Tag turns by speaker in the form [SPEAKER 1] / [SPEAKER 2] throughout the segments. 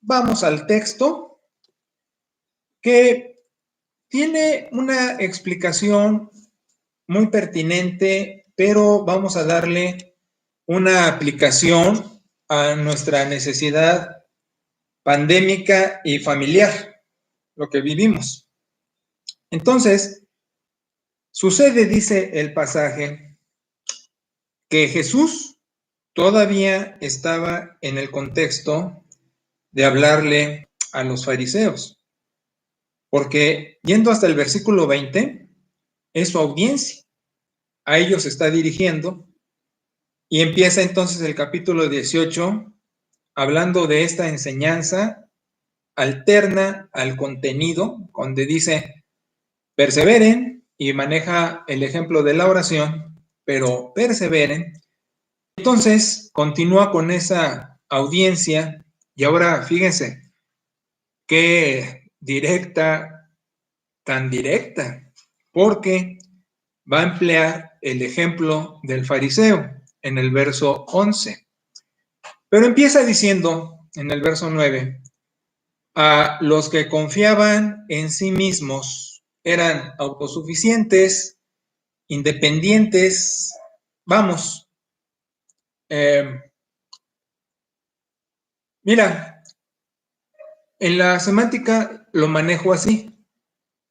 [SPEAKER 1] vamos al texto que tiene una explicación muy pertinente, pero vamos a darle una aplicación a nuestra necesidad pandémica y familiar, lo que vivimos. Entonces, sucede, dice el pasaje, que Jesús todavía estaba en el contexto de hablarle a los fariseos, porque yendo hasta el versículo 20, es su audiencia, a ellos se está dirigiendo, y empieza entonces el capítulo 18 hablando de esta enseñanza alterna al contenido, donde dice, perseveren, y maneja el ejemplo de la oración, pero perseveren. Entonces, continúa con esa audiencia, y ahora fíjense, qué directa, tan directa, porque va a emplear el ejemplo del fariseo en el verso 11. Pero empieza diciendo en el verso 9, a los que confiaban en sí mismos, eran autosuficientes, independientes, vamos, mira, en la semántica lo manejo así,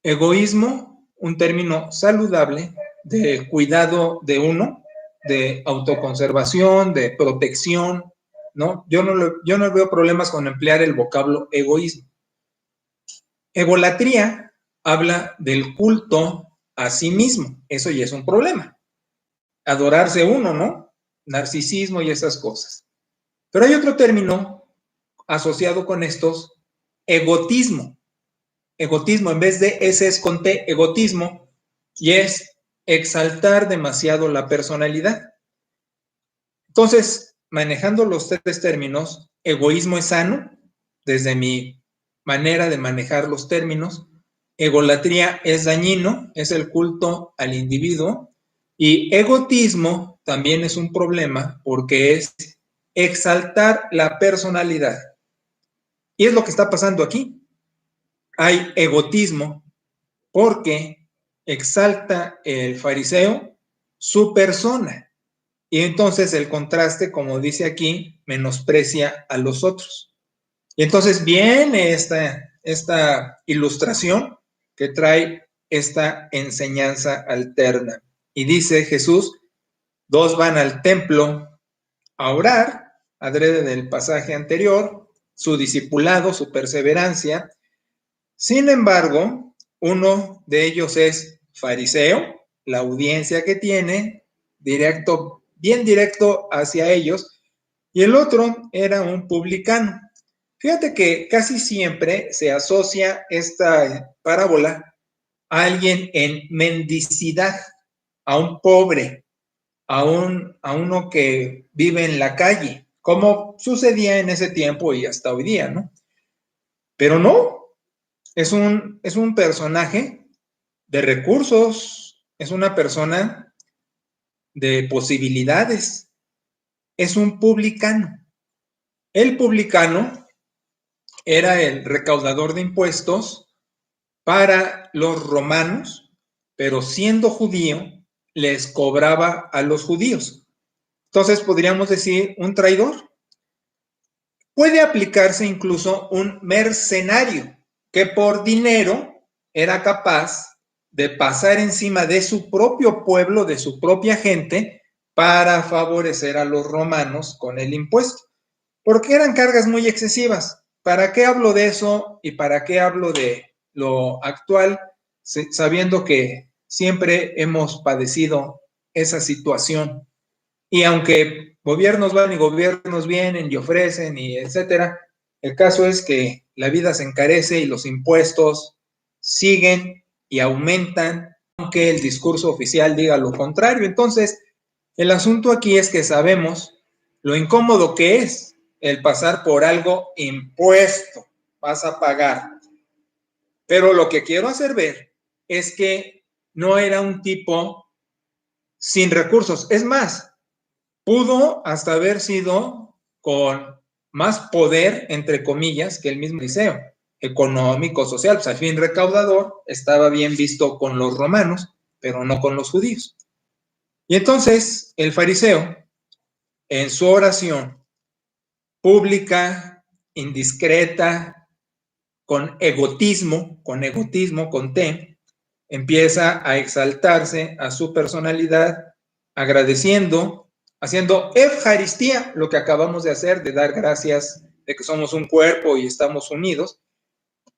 [SPEAKER 1] egoísmo, un término saludable de cuidado de uno, de autoconservación, de protección, ¿no? Yo no veo problemas con emplear el vocablo egoísmo. Egolatría habla del culto a sí mismo, eso ya es un problema. Adorarse uno, ¿no? Narcisismo y esas cosas. Pero hay otro término asociado con estos, egotismo. Egotismo, en vez de ese es con T, egotismo, y es exaltar demasiado la personalidad. Entonces, manejando los tres términos, egoísmo es sano, desde mi manera de manejar los términos, egolatría es dañino, es el culto al individuo, y egotismo también es un problema porque es exaltar la personalidad. Y es lo que está pasando aquí. Hay egotismo porque exalta el fariseo su persona. Y entonces el contraste, como dice aquí, menosprecia a los otros. Y entonces viene esta ilustración que trae esta enseñanza alterna. Y dice Jesús, dos van al templo a orar, adrede del pasaje anterior, su discipulado, su perseverancia. Sin embargo, uno de ellos es fariseo, la audiencia que tiene, bien directo hacia ellos, y el otro era un publicano. Fíjate que casi siempre se asocia esta parábola a alguien en mendicidad, a un pobre, a uno que vive en la calle, como sucedía en ese tiempo y hasta hoy día, ¿no? Pero no, es un personaje de recursos, es una persona de posibilidades, es un publicano. El publicano era el recaudador de impuestos para los romanos, pero siendo judío, les cobraba a los judíos. Entonces podríamos decir un traidor. Puede aplicarse incluso un mercenario que por dinero era capaz de pasar encima de su propio pueblo, de su propia gente, para favorecer a los romanos con el impuesto, porque eran cargas muy excesivas. ¿Para qué hablo de eso y para qué hablo de lo actual, sabiendo que siempre hemos padecido esa situación? Y aunque gobiernos van y gobiernos vienen y ofrecen y etcétera, el caso es que la vida se encarece y los impuestos siguen y aumentan, aunque el discurso oficial diga lo contrario. Entonces, el asunto aquí es que sabemos lo incómodo que es el pasar por algo impuesto, vas a pagar. Pero lo que quiero hacer ver es que no era un tipo sin recursos. Es más, pudo hasta haber sido con más poder, entre comillas, que el mismo fariseo, económico, social, pues al fin recaudador, estaba bien visto con los romanos, pero no con los judíos. Y entonces el fariseo, en su oración pública, indiscreta, con egotismo, con T, empieza a exaltarse a su personalidad, agradeciendo, haciendo Eucaristía, lo que acabamos de hacer, de dar gracias de que somos un cuerpo y estamos unidos,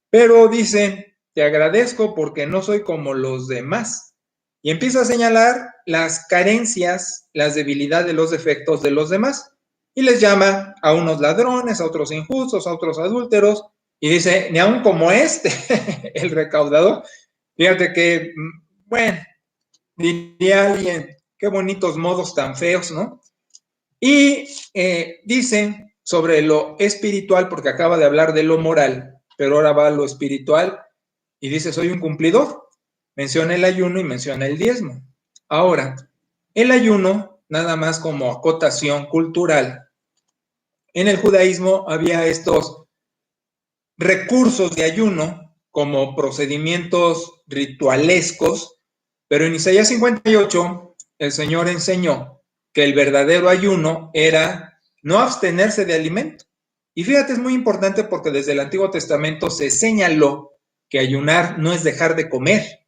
[SPEAKER 1] pero dice, te agradezco porque no soy como los demás. Y empieza a señalar las carencias, las debilidades, los defectos de los demás. Y les llama a unos ladrones, a otros injustos, a otros adúlteros, y dice, ni aun como este, el recaudador. Fíjate que, bueno, diría alguien, qué bonitos modos tan feos, ¿no? Y dice sobre lo espiritual, porque acaba de hablar de lo moral, pero ahora va a lo espiritual, y dice, soy un cumplidor. Menciona el ayuno y menciona el diezmo. Ahora, el ayuno, nada más como acotación cultural, en el judaísmo había estos recursos de ayuno como procedimientos ritualescos, pero en Isaías 58 el Señor enseñó que el verdadero ayuno era no abstenerse de alimento. Y fíjate, es muy importante porque desde el Antiguo Testamento se señaló que ayunar no es dejar de comer,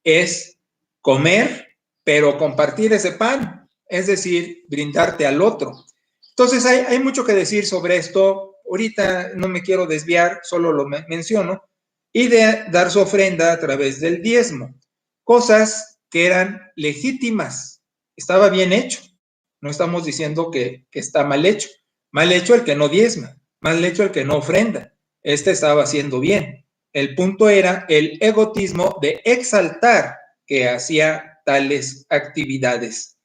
[SPEAKER 1] es comer, pero compartir ese pan, es decir, brindarte al otro. Entonces hay mucho que decir sobre esto. Ahorita no me quiero desviar, solo lo menciono, y de dar su ofrenda a través del diezmo. Cosas que eran legítimas, estaba bien hecho. No estamos diciendo que está mal hecho. Mal hecho el que no diezma, mal hecho el que no ofrenda. Este estaba haciendo bien. El punto era el egotismo de exaltar que hacía tales actividades.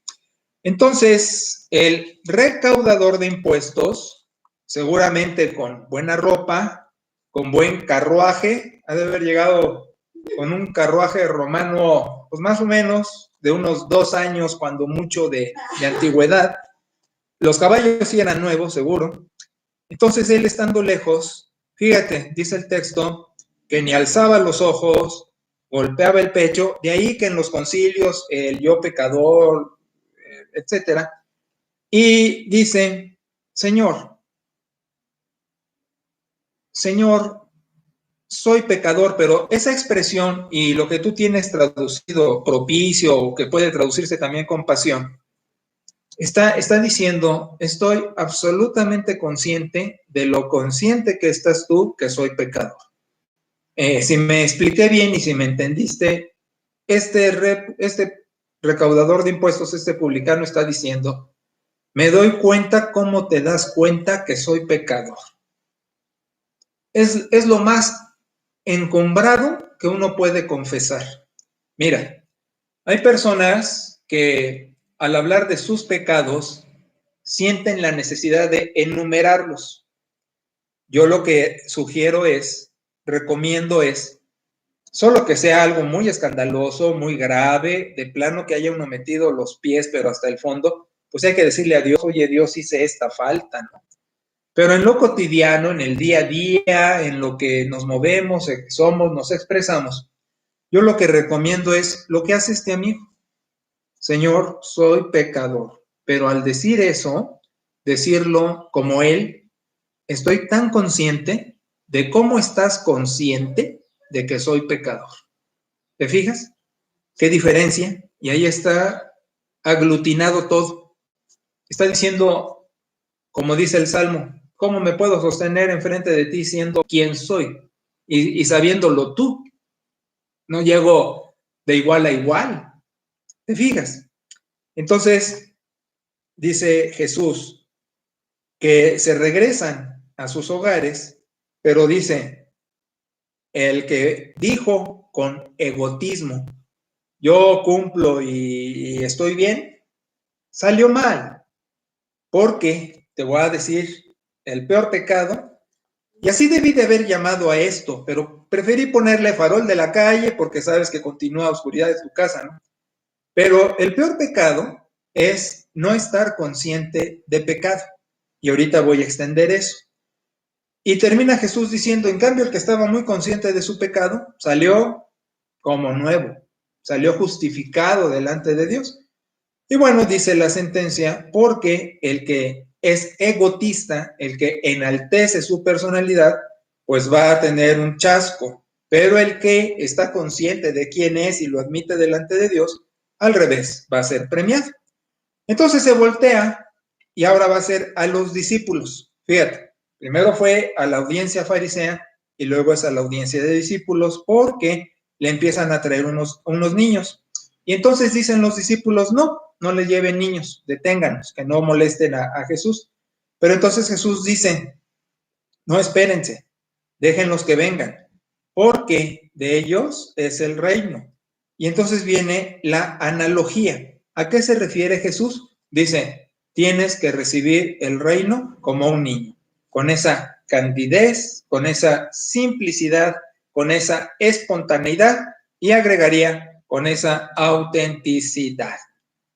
[SPEAKER 1] Entonces, el recaudador de impuestos, seguramente con buena ropa, con buen carruaje, ha de haber llegado con un carruaje romano, pues más o menos de unos 2 años, cuando mucho de antigüedad. Los caballos sí eran nuevos, seguro. Entonces, él estando lejos, fíjate, dice el texto, que ni alzaba los ojos, golpeaba el pecho, de ahí que en los concilios, el yo pecador, etcétera, y dice, Señor, soy pecador, pero esa expresión y lo que tú tienes traducido propicio, o que puede traducirse también compasión, está diciendo, estoy absolutamente consciente de lo consciente que estás tú que soy pecador. Si me expliqué bien y si me entendiste, este recaudador de impuestos, este publicano está diciendo, me doy cuenta cómo te das cuenta que soy pecador. Es lo más encumbrado que uno puede confesar. Mira, hay personas que al hablar de sus pecados sienten la necesidad de enumerarlos. Yo lo que sugiero recomiendo es, solo que sea algo muy escandaloso, muy grave, de plano que haya uno metido los pies, pero hasta el fondo, pues hay que decirle a Dios, oye, Dios, hice esta falta, ¿no? Pero en lo cotidiano, en el día a día, en lo que nos movemos, somos, nos expresamos, yo lo que recomiendo es lo que hace este amigo. Señor, soy pecador. Pero al decir eso, decirlo como él, estoy tan consciente de cómo estás consciente de que soy pecador. ¿Te fijas? ¿Qué diferencia? Y ahí está aglutinado todo. Está diciendo, como dice el Salmo, ¿cómo me puedo sostener enfrente de ti siendo quien soy? Y sabiéndolo tú. No llego de igual a igual. ¿Te fijas? Entonces, dice Jesús que se regresan a sus hogares, pero dice, el que dijo con egotismo, yo cumplo y estoy bien, salió mal, porque te voy a decir el peor pecado, y así debí de haber llamado a esto, pero preferí ponerle farol de la calle porque sabes que continúa oscuridad de tu casa, ¿no? Pero el peor pecado es no estar consciente de pecado. Y ahorita voy a extender eso. Y termina Jesús diciendo, en cambio, el que estaba muy consciente de su pecado, salió como nuevo, salió justificado delante de Dios. Y bueno, dice la sentencia, porque el que es egotista, el que enaltece su personalidad, pues va a tener un chasco. Pero el que está consciente de quién es y lo admite delante de Dios, al revés, va a ser premiado. Entonces se voltea y ahora va a ser a los discípulos. Fíjate, primero fue a la audiencia farisea y luego es a la audiencia de discípulos porque le empiezan a traer unos niños. Y entonces dicen los discípulos, no le lleven niños, deténganos, que no molesten a Jesús. Pero entonces Jesús dice, no, espérense, déjenlos que vengan, porque de ellos es el reino. Y entonces viene la analogía. ¿A qué se refiere Jesús? Dice, tienes que recibir el reino como un niño, con esa candidez, con esa simplicidad, con esa espontaneidad y agregaría con esa autenticidad,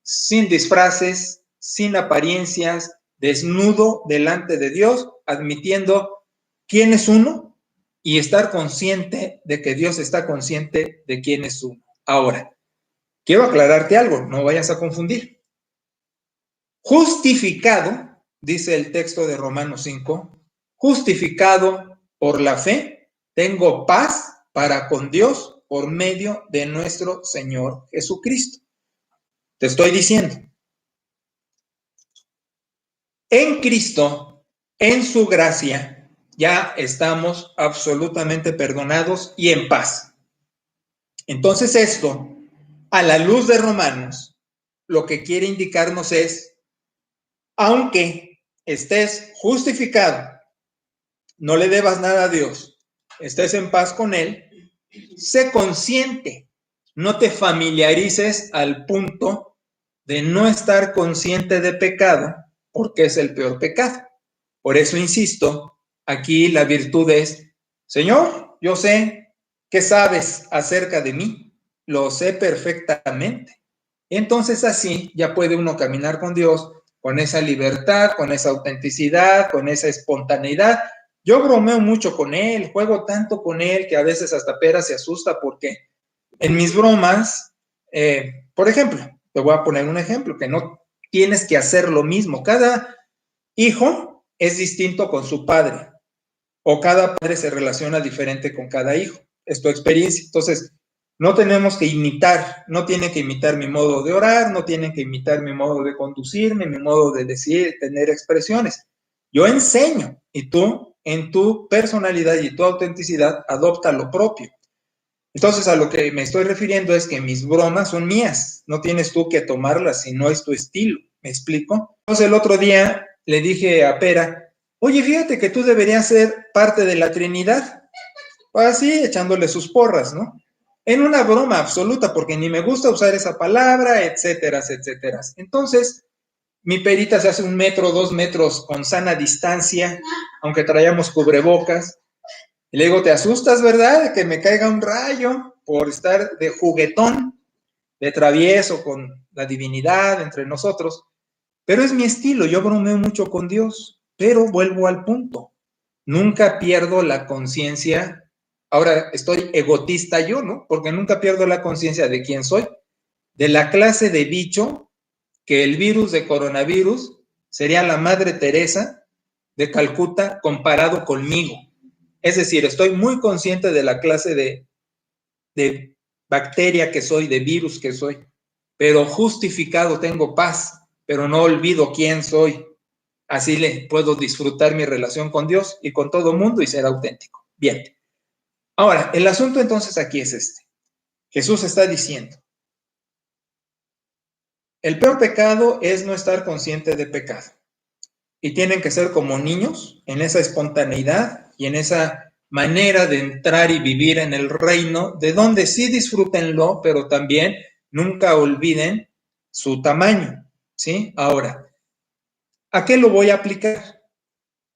[SPEAKER 1] sin disfraces, sin apariencias, desnudo delante de Dios, admitiendo quién es uno y estar consciente de que Dios está consciente de quién es uno. Ahora, quiero aclararte algo, no vayas a confundir. Justificado, dice el texto de Romanos 5, justificado por la fe, tengo paz para con Dios por medio de nuestro Señor Jesucristo. Te estoy diciendo, en Cristo, en su gracia, ya estamos absolutamente perdonados y en paz. Entonces esto, a la luz de Romanos, lo que quiere indicarnos es, aunque estés justificado, no le debas nada a Dios, estés en paz con Él, sé consciente, no te familiarices al punto de no estar consciente de pecado, porque es el peor pecado. Por eso insisto, aquí la virtud es, Señor, yo sé que sabes acerca de mí, lo sé perfectamente. Entonces así ya puede uno caminar con Dios con esa libertad, con esa autenticidad, con esa espontaneidad. Yo bromeo mucho con Él, juego tanto con Él que a veces hasta Pera se asusta porque en mis bromas, por ejemplo, te voy a poner un ejemplo, que no tienes que hacer lo mismo. Cada hijo es distinto con su padre, o cada padre se relaciona diferente con cada hijo. Es tu experiencia. Entonces, no tenemos que imitar, no tienen que imitar mi modo de orar, no tienen que imitar mi modo de conducirme, mi modo de decir, tener expresiones. Yo enseño y tú, en tu personalidad y tu autenticidad, adopta lo propio. Entonces, a lo que me estoy refiriendo es que mis bromas son mías, no tienes tú que tomarlas si no es tu estilo. ¿Me explico? Entonces, el otro día le dije a Pera, oye, fíjate que tú deberías ser parte de la Trinidad. Así, echándole sus porras, ¿no? En una broma absoluta, porque ni me gusta usar esa palabra, etcétera, etcétera. Entonces, mi Perita se hace 1 metro, 2 metros con sana distancia, aunque traíamos cubrebocas. Y le digo, ¿te asustas, verdad? De que me caiga un rayo por estar de juguetón, de travieso con la divinidad entre nosotros. Pero es mi estilo, yo bromeo mucho con Dios, pero vuelvo al punto. Nunca pierdo la conciencia. Ahora estoy egotista yo, ¿no? Porque nunca pierdo la conciencia de quién soy. De la clase de bicho que el virus de coronavirus sería la Madre Teresa de Calcuta comparado conmigo. Es decir, estoy muy consciente de la clase de bacteria que soy, de virus que soy, pero justificado tengo paz, pero no olvido quién soy. Así le puedo disfrutar mi relación con Dios y con todo mundo y ser auténtico. Bien. Ahora, el asunto entonces aquí es este. Jesús está diciendo, el peor pecado es no estar consciente de pecado. Y tienen que ser como niños, en esa espontaneidad y en esa manera de entrar y vivir en el reino, de donde sí disfrútenlo, pero también nunca olviden su tamaño, ¿sí? Ahora, ¿a qué lo voy a aplicar?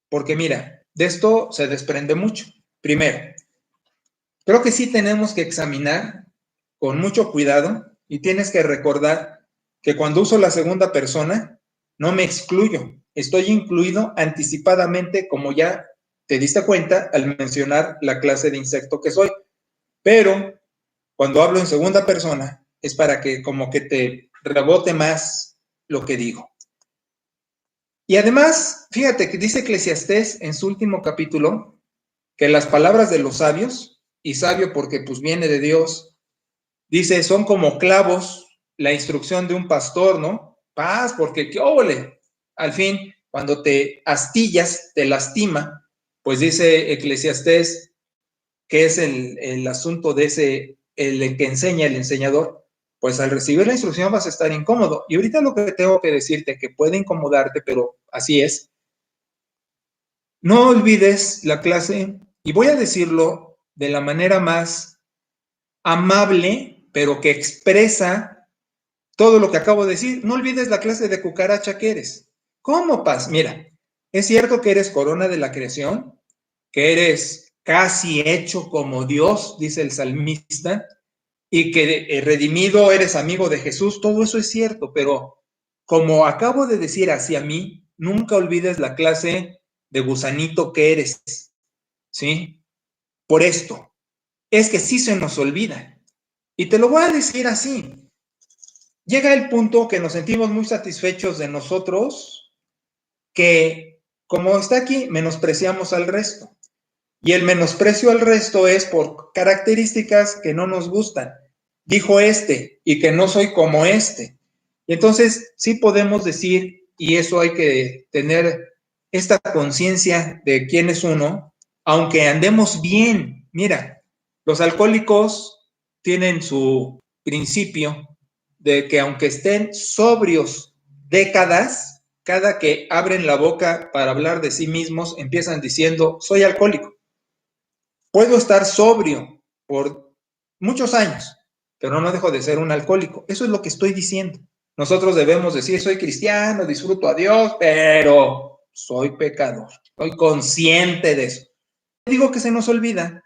[SPEAKER 1] Porque mira, de esto se desprende mucho. Primero, creo que sí tenemos que examinar con mucho cuidado y tienes que recordar que cuando uso la segunda persona, no me excluyo, estoy incluido anticipadamente, como ya te diste cuenta al mencionar la clase de insecto que soy. Pero cuando hablo en segunda persona es para que como que te rebote más lo que digo. Y además, fíjate que dice Eclesiastés en su último capítulo que las palabras de los sabios, y sabio porque pues viene de Dios, dice, son como clavos, la instrucción de un pastor, ¿no? Paz, porque qué óvole. Al fin, cuando te astillas, te lastima, pues dice Eclesiastés que es el asunto de ese, el que enseña, el enseñador, pues al recibir la instrucción vas a estar incómodo. Y ahorita lo que tengo que decirte, que puede incomodarte, pero así es, no olvides la clase, y voy a decirlo de la manera más amable, pero que expresa todo lo que acabo de decir. No olvides la clase de cucaracha que eres. ¿Cómo, Paz? Mira, es cierto que eres corona de la creación, que eres casi hecho como Dios, dice el salmista, y que redimido eres amigo de Jesús. Todo eso es cierto, pero como acabo de decir hacia mí, nunca olvides la clase de gusanito que eres, ¿sí? Por esto, es que sí se nos olvida. Y te lo voy a decir así. Llega el punto que nos sentimos muy satisfechos de nosotros, que como está aquí, menospreciamos al resto. Y el menosprecio al resto es por características que no nos gustan. Dijo este y que no soy como este. Y entonces sí podemos decir, y eso hay que tener esta conciencia de quién es uno, aunque andemos bien. Mira, los alcohólicos tienen su principio de que aunque estén sobrios décadas, cada que abren la boca para hablar de sí mismos, empiezan diciendo, soy alcohólico. Puedo estar sobrio por muchos años, pero no dejo de ser un alcohólico. Eso es lo que estoy diciendo. Nosotros debemos decir, soy cristiano, disfruto a Dios, pero soy pecador. Soy consciente de eso. Digo que se nos olvida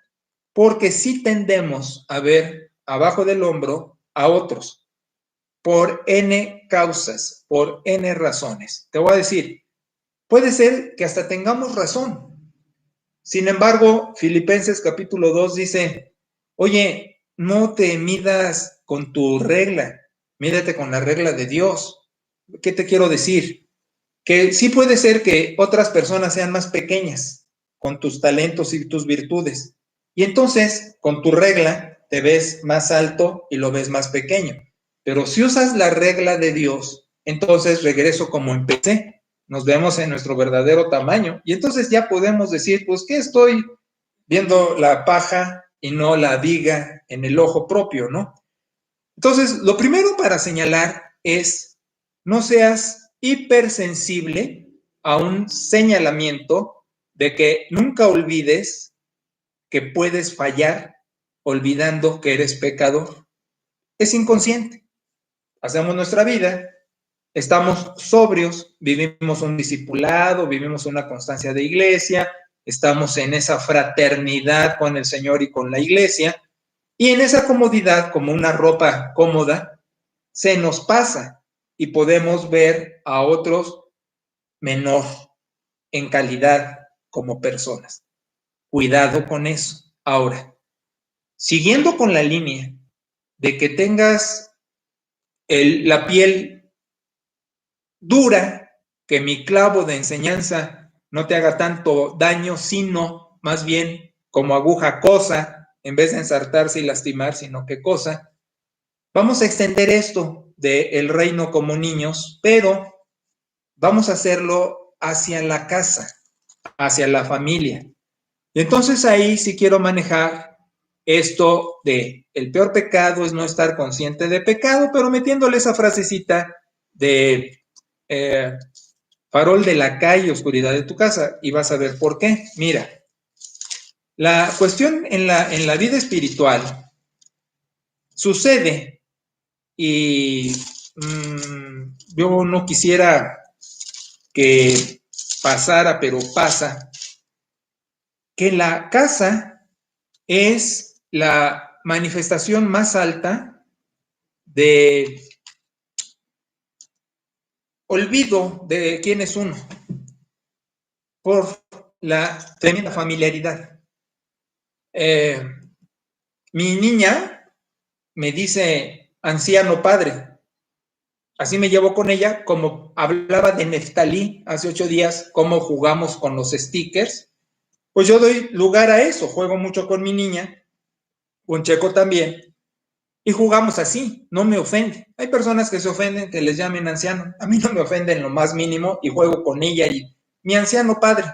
[SPEAKER 1] porque sí tendemos a ver abajo del hombro a otros por N causas, por N razones. Te voy a decir, puede ser que hasta tengamos razón. Sin embargo, Filipenses capítulo 2 dice, oye, no te midas con tu regla, mídate con la regla de Dios. ¿Qué te quiero decir? Que sí puede ser que otras personas sean más pequeñas con tus talentos y tus virtudes. Y entonces, con tu regla, te ves más alto y lo ves más pequeño. Pero si usas la regla de Dios, entonces regreso como empecé. Nos vemos en nuestro verdadero tamaño. Y entonces ya podemos decir, pues, ¿qué estoy viendo la paja y no la viga en el ojo propio, ¿no? Entonces, lo primero para señalar es, no seas hipersensible a un señalamiento de que nunca olvides que puedes fallar olvidando que eres pecador. Es inconsciente. Hacemos nuestra vida, estamos sobrios, vivimos un discipulado, vivimos una constancia de iglesia, estamos en esa fraternidad con el Señor y con la iglesia, y en esa comodidad, como una ropa cómoda, se nos pasa y podemos ver a otros menor en calidad como personas. Cuidado con eso. Ahora, siguiendo con la línea de que tengas la piel dura, que mi clavo de enseñanza no te haga tanto daño, sino más bien como aguja cosa, en vez de ensartarse y lastimar, sino que cosa. Vamos a extender esto del reino como niños, pero vamos a hacerlo hacia la casa, hacia la familia. Y entonces ahí sí quiero manejar esto de el peor pecado es no estar consciente de pecado, pero metiéndole esa frasecita de farol de la calle, oscuridad de tu casa, y vas a ver por qué. Mira, la cuestión en la vida espiritual sucede y yo no quisiera que pasara, pero pasa, que la casa es la manifestación más alta de olvido de quién es uno, por la tremenda familiaridad. Mi niña me dice anciano padre. Así me llevo con ella, como hablaba de Neftalí hace 8 días, cómo jugamos con los stickers. Pues yo doy lugar a eso, juego mucho con mi niña, con Checo también, y jugamos así, no me ofende. Hay personas que se ofenden que les llamen anciano, a mí no me ofende en lo más mínimo y juego con ella y mi anciano padre,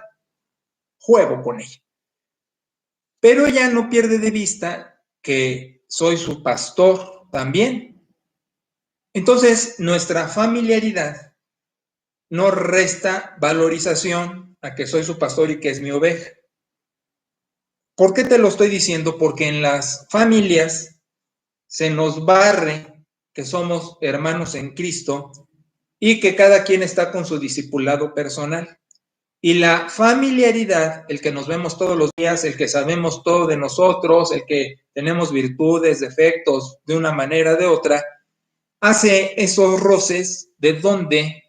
[SPEAKER 1] juego con ella. Pero ella no pierde de vista que soy su pastor también. Entonces, nuestra familiaridad no resta valorización a que soy su pastor y que es mi oveja. ¿Por qué te lo estoy diciendo? Porque en las familias se nos barre que somos hermanos en Cristo y que cada quien está con su discipulado personal. Y la familiaridad, el que nos vemos todos los días, el que sabemos todo de nosotros, el que tenemos virtudes, defectos, de una manera o de otra, hace esos roces de donde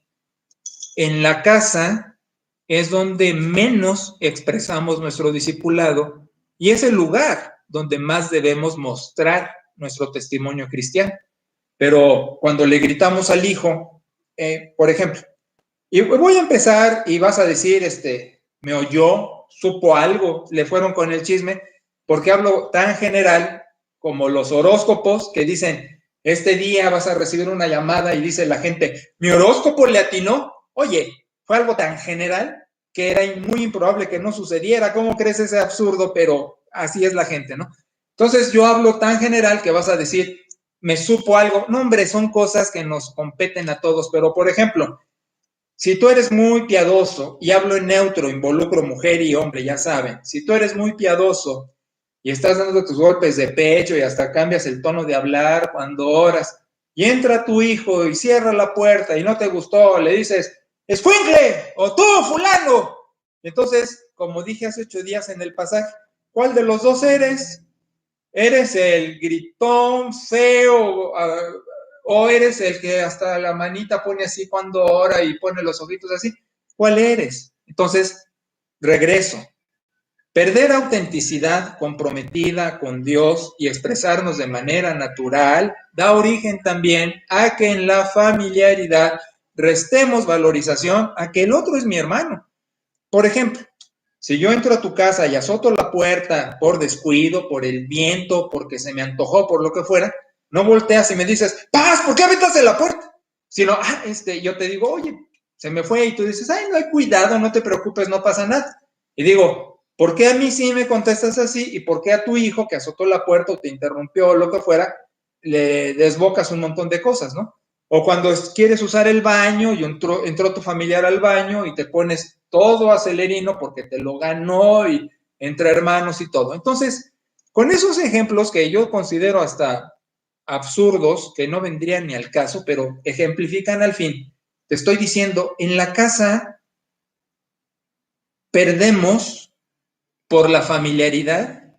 [SPEAKER 1] en la casa es donde menos expresamos nuestro discipulado y es el lugar donde más debemos mostrar nuestro testimonio cristiano. Pero cuando le gritamos al hijo, por ejemplo, y voy a empezar y vas a decir, me oyó, supo algo, le fueron con el chisme, porque hablo tan general como los horóscopos que dicen, este día vas a recibir una llamada y dice la gente, mi horóscopo le atinó. Oye, fue algo tan general que era muy improbable que no sucediera. ¿Cómo crees ese absurdo? Pero así es la gente, ¿no? Entonces yo hablo tan general que vas a decir, me supo algo. No, hombre, son cosas que nos competen a todos, pero por ejemplo, si tú eres muy piadoso, y hablo en neutro, involucro mujer y hombre, ya saben, si tú eres muy piadoso y estás dando tus golpes de pecho y hasta cambias el tono de hablar cuando oras, y entra tu hijo y cierra la puerta y no te gustó, le dices, ¡escuincle! ¡O tú, fulano! Entonces, como dije hace 8 días en el pasaje, ¿cuál de los dos eres? ¿Eres el gritón, feo, o eres el que hasta la manita pone así cuando ora y pone los ojitos así? ¿Cuál eres? Entonces, regreso. Perder autenticidad comprometida con Dios y expresarnos de manera natural da origen también a que en la familiaridad restemos valorización a que el otro es mi hermano. Por ejemplo, si yo entro a tu casa y azoto la puerta por descuido, por el viento, porque se me antojó, por lo que fuera, no volteas y me dices, Paz, ¿por qué aventaste la puerta? Sino, yo te digo, oye, se me fue, y tú dices, ay, no hay cuidado, no te preocupes, no pasa nada. Y digo, ¿por qué a mí sí me contestas así? ¿Y por qué a tu hijo que azotó la puerta o te interrumpió o lo que fuera, le desbocas un montón de cosas, ¿no? O cuando quieres usar el baño y entró tu familiar al baño y te pones todo acelerino porque te lo ganó y entre hermanos y todo. Entonces, con esos ejemplos que yo considero hasta absurdos, que no vendrían ni al caso, pero ejemplifican al fin, te estoy diciendo, en la casa perdemos por la familiaridad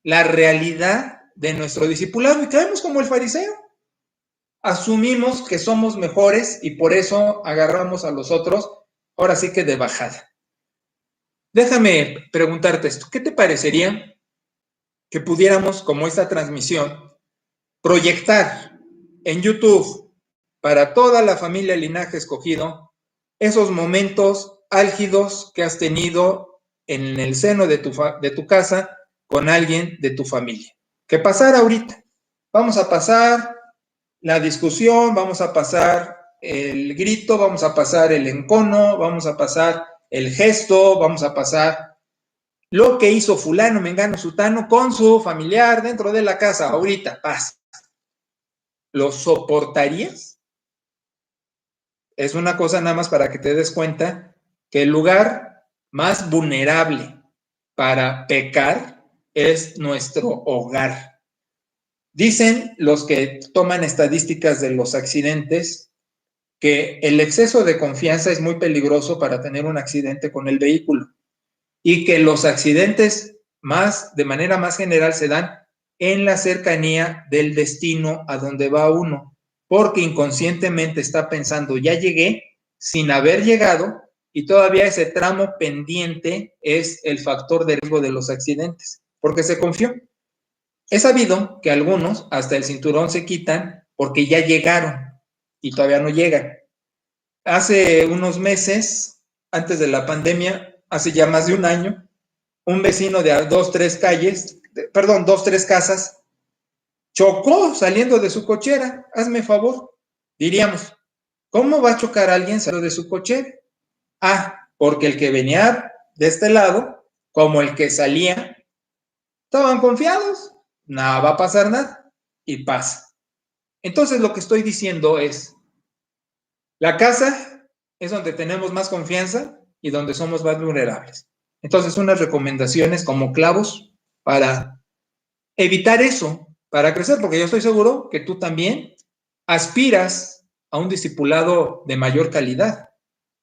[SPEAKER 1] la realidad de nuestro discipulado y caemos como el fariseo. Asumimos que somos mejores y por eso agarramos a los otros, ahora sí que de bajada. Déjame preguntarte esto, ¿qué te parecería que pudiéramos, como esta transmisión, proyectar en YouTube para toda la familia Linaje Escogido esos momentos álgidos que has tenido en el seno de tu casa con alguien de tu familia? ¿Qué pasará ahorita? Vamos a pasar la discusión, vamos a pasar el grito, vamos a pasar el encono, vamos a pasar el gesto, vamos a pasar lo que hizo fulano, mengano, sutano con su familiar dentro de la casa, ahorita, paz. ¿Lo soportarías? Es una cosa nada más para que te des cuenta que el lugar más vulnerable para pecar es nuestro hogar. Dicen los que toman estadísticas de los accidentes que el exceso de confianza es muy peligroso para tener un accidente con el vehículo y que los accidentes de manera más general se dan en la cercanía del destino a donde va uno, porque inconscientemente está pensando, ya llegué, sin haber llegado, y todavía ese tramo pendiente es el factor de riesgo de los accidentes, porque se confió. Es sabido que algunos hasta el cinturón se quitan porque ya llegaron y todavía no llegan. Hace unos meses, antes de la pandemia, hace ya más de un año, un vecino de 2, 3 casas, chocó saliendo de su cochera. Hazme favor, diríamos, ¿cómo va a chocar a alguien saliendo de su cochera? Porque el que venía de este lado, como el que salía, estaban confiados, nada va a pasar nada, y pasa. Entonces lo que estoy diciendo es, la casa es donde tenemos más confianza y donde somos más vulnerables. Entonces, unas recomendaciones como clavos para evitar eso, para crecer, porque yo estoy seguro que tú también aspiras a un discipulado de mayor calidad.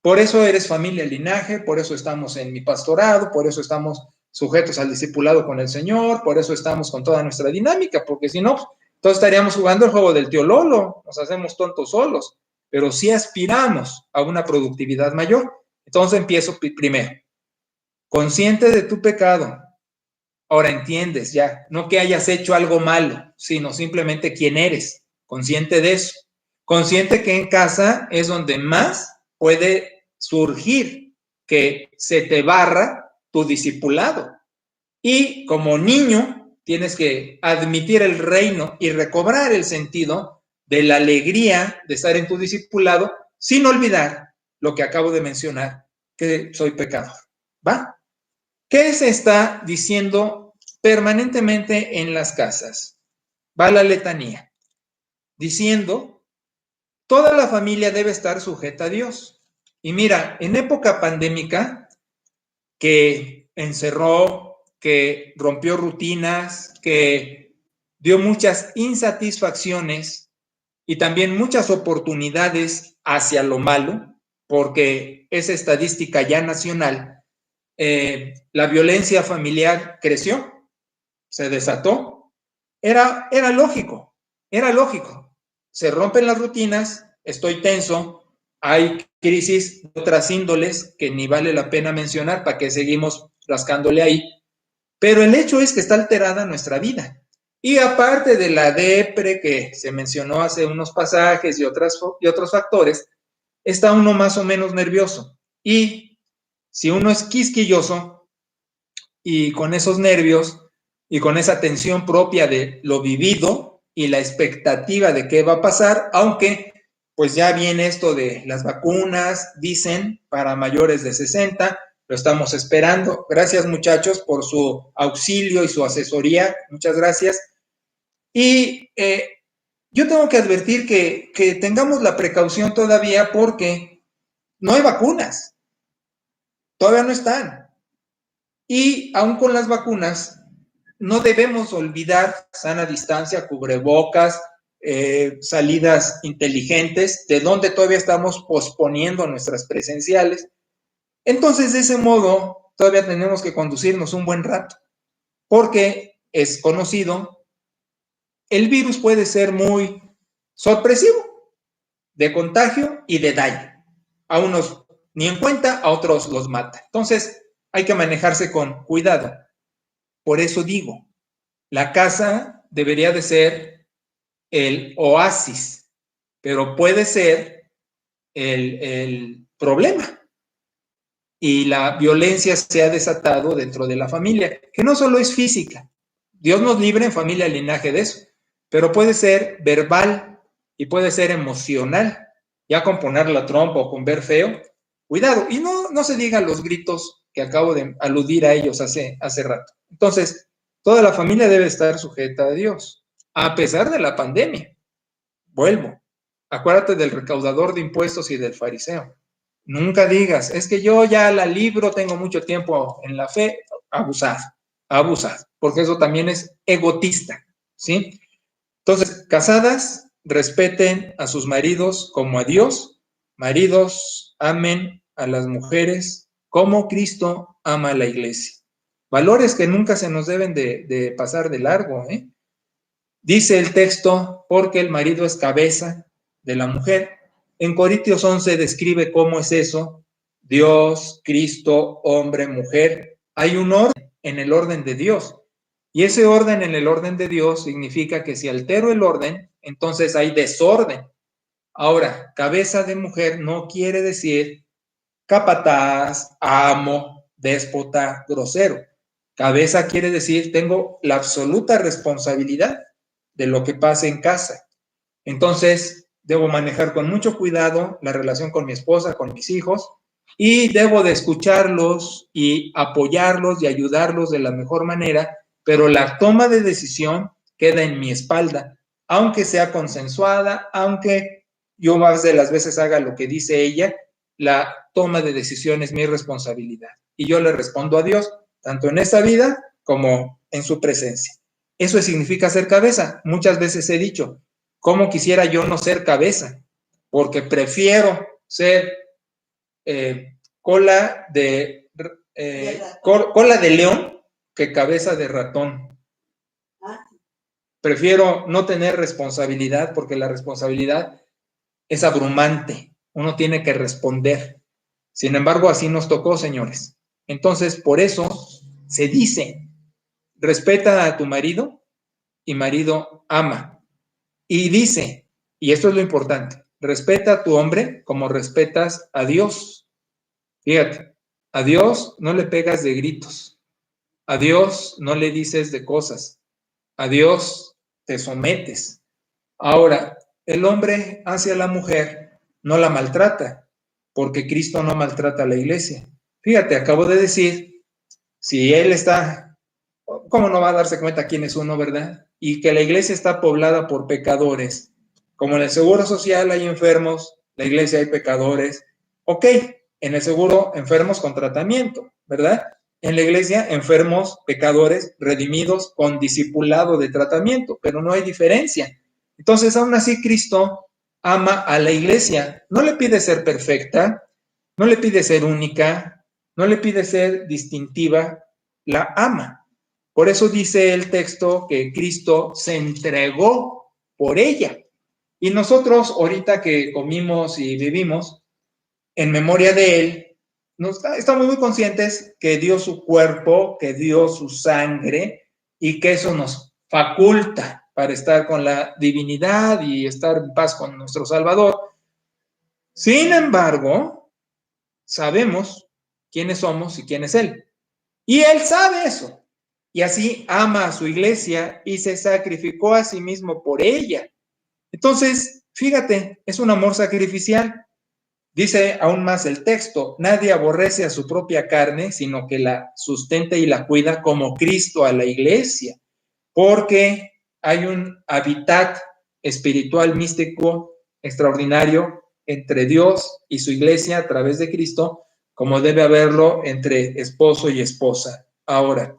[SPEAKER 1] Por eso eres familia linaje, por eso estamos en mi pastorado, por eso estamos sujetos al discipulado con el Señor, por eso estamos con toda nuestra dinámica, porque si no, todos estaríamos jugando el juego del tío Lolo, nos hacemos tontos solos, pero sí aspiramos a una productividad mayor. Entonces empiezo primero, consciente de tu pecado. Ahora entiendes ya, no que hayas hecho algo malo, sino simplemente quién eres, consciente de eso. Consciente que en casa es donde más puede surgir que se te barra tu discipulado. Y como niño tienes que admitir el reino y recobrar el sentido de la alegría de estar en tu discipulado sin olvidar lo que acabo de mencionar, que soy pecador. ¿Va? ¿Qué se está diciendo permanentemente en las casas? Va la letanía, diciendo, toda la familia debe estar sujeta a Dios. Y mira, en época pandémica, que encerró, que rompió rutinas, que dio muchas insatisfacciones y también muchas oportunidades hacia lo malo, porque esa estadística ya nacional, la violencia familiar creció, se desató. Era lógico, era lógico. Se rompen las rutinas, estoy tenso, hay crisis de otras índoles que ni vale la pena mencionar para que seguimos rascándole ahí, pero el hecho es que está alterada nuestra vida. Y aparte de la depre que se mencionó hace unos pasajes y otros factores, está uno más o menos nervioso. Y si uno es quisquilloso y con esos nervios y con esa tensión propia de lo vivido y la expectativa de qué va a pasar, aunque pues ya viene esto de las vacunas, dicen, para mayores de 60, lo estamos esperando. Gracias, muchachos, por su auxilio y su asesoría. Muchas gracias. Y yo tengo que advertir que tengamos la precaución todavía porque no hay vacunas. Todavía no están. Y aún con las vacunas, no debemos olvidar sana distancia, cubrebocas, salidas inteligentes, de donde todavía estamos posponiendo nuestras presenciales. Entonces, de ese modo, todavía tenemos que conducirnos un buen rato, porque es conocido, el virus puede ser muy sorpresivo, de contagio y de daño. A unos ni en cuenta, a otros los mata. Entonces, hay que manejarse con cuidado. Por eso digo, la casa debería de ser el oasis, pero puede ser el problema. Y la violencia se ha desatado dentro de la familia, que no solo es física. Dios nos libre en familia linaje de eso, pero puede ser verbal y puede ser emocional. Ya con poner la trompa o con ver feo, cuidado. Y no se digan los gritos que acabo de aludir a ellos hace rato. Entonces, toda la familia debe estar sujeta a Dios, a pesar de la pandemia. Vuelvo. Acuérdate del recaudador de impuestos y del fariseo. Nunca digas, es que yo ya la libro, tengo mucho tiempo en la fe. Abusad, porque eso también es egotista, ¿sí? Entonces, casadas, respeten a sus maridos como a Dios. Maridos, amen a las mujeres como Cristo ama a la iglesia. Valores que nunca se nos deben de pasar de largo, ¿eh? Dice el texto, porque el marido es cabeza de la mujer. En Corintios 11 describe cómo es eso Dios, Cristo, hombre, mujer. Hay un orden en el orden de Dios. Y ese orden en el orden de Dios significa que si altero el orden, entonces hay desorden. Ahora, cabeza de mujer no quiere decir capataz, amo, déspota, grosero. Cabeza quiere decir tengo la absoluta responsabilidad de lo que pase en casa. Entonces, debo manejar con mucho cuidado la relación con mi esposa, con mis hijos, y debo de escucharlos y apoyarlos y ayudarlos de la mejor manera, pero la toma de decisión queda en mi espalda, aunque sea consensuada, aunque yo más de las veces haga lo que dice ella, la toma de decisión es mi responsabilidad. Y yo le respondo a Dios, tanto en esta vida como en su presencia. Eso significa ser cabeza. Muchas veces he dicho, ¿cómo quisiera yo no ser cabeza? Porque prefiero ser cola de león que cabeza de ratón. Prefiero no tener responsabilidad porque la responsabilidad es abrumante. Uno tiene que responder. Sin embargo, así nos tocó, señores. Entonces, por eso se dice, respeta a tu marido y marido ama. Y dice, y esto es lo importante, respeta a tu hombre como respetas a Dios. Fíjate, a Dios no le pegas de gritos, a Dios no le dices de cosas, a Dios te sometes. Ahora, el hombre hacia la mujer no la maltrata, porque Cristo no maltrata a la iglesia. Fíjate, acabo de decir, si él está, ¿cómo no va a darse cuenta quién es uno, verdad? Y que la iglesia está poblada por pecadores. Como en el Seguro Social hay enfermos, la iglesia hay pecadores. Ok, en el seguro enfermos con tratamiento, ¿verdad? En la iglesia enfermos, pecadores, redimidos con discipulado de tratamiento, pero no hay diferencia. Entonces, aún así, Cristo ama a la iglesia. No le pide ser perfecta, no le pide ser única, no le pide ser distintiva, la ama. Por eso dice el texto que Cristo se entregó por ella. Y nosotros, ahorita que comimos y vivimos, en memoria de Él, estamos muy conscientes que dio su cuerpo, que dio su sangre y que eso nos faculta para estar con la divinidad y estar en paz con nuestro Salvador. Sin embargo, sabemos quiénes somos y quién es Él. Y Él sabe eso. Y así ama a su iglesia y se sacrificó a sí mismo por ella. Entonces, fíjate, es un amor sacrificial. Dice aún más el texto, nadie aborrece a su propia carne, sino que la sustenta y la cuida como Cristo a la iglesia, porque hay un hábitat espiritual místico extraordinario entre Dios y su iglesia a través de Cristo, como debe haberlo entre esposo y esposa. Ahora,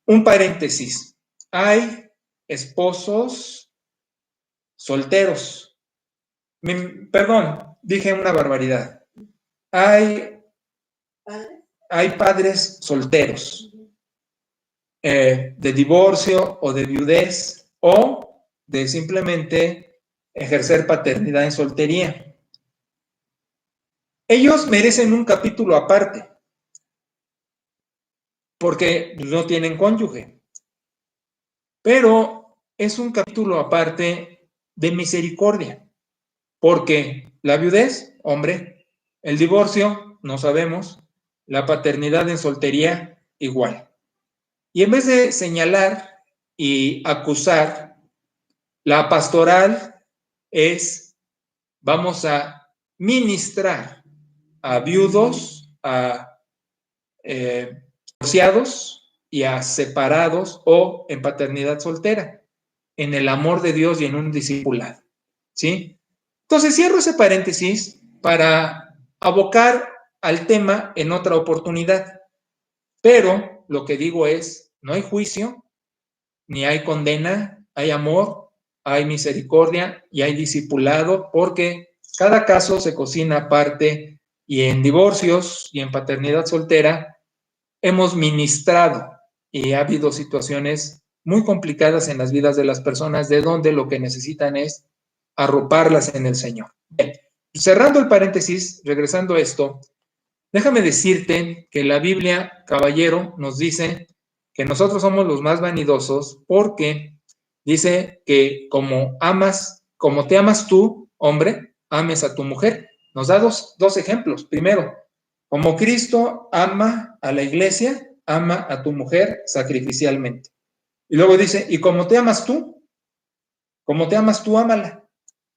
[SPEAKER 1] un paréntesis, hay esposos solteros. Perdón, dije una barbaridad. Hay padres solteros, de divorcio o de viudez o de simplemente ejercer paternidad en soltería. Ellos merecen un capítulo aparte porque no tienen cónyuge, pero es un capítulo aparte de misericordia, porque la viudez, hombre, el divorcio, no sabemos, la paternidad en soltería, igual. Y en vez de señalar y acusar, la pastoral es, vamos a ministrar a viudos, a divorciados y a separados o en paternidad soltera, en el amor de Dios y en un discipulado, ¿sí? Entonces cierro ese paréntesis para abocar al tema en otra oportunidad, pero lo que digo es, no hay juicio, ni hay condena, hay amor, hay misericordia y hay discipulado, porque cada caso se cocina aparte y en divorcios y en paternidad soltera hemos ministrado y ha habido situaciones muy complicadas en las vidas de las personas de donde lo que necesitan es arroparlas en el Señor. Bien, cerrando el paréntesis, regresando a esto, Déjame decirte que la Biblia, caballero, nos dice que nosotros somos los más vanidosos porque dice que como te amas tú, hombre, ames a tu mujer. Nos da dos ejemplos. Primero, como Cristo ama a la iglesia, ama a tu mujer sacrificialmente. Y luego dice, y como te amas tú, ámala.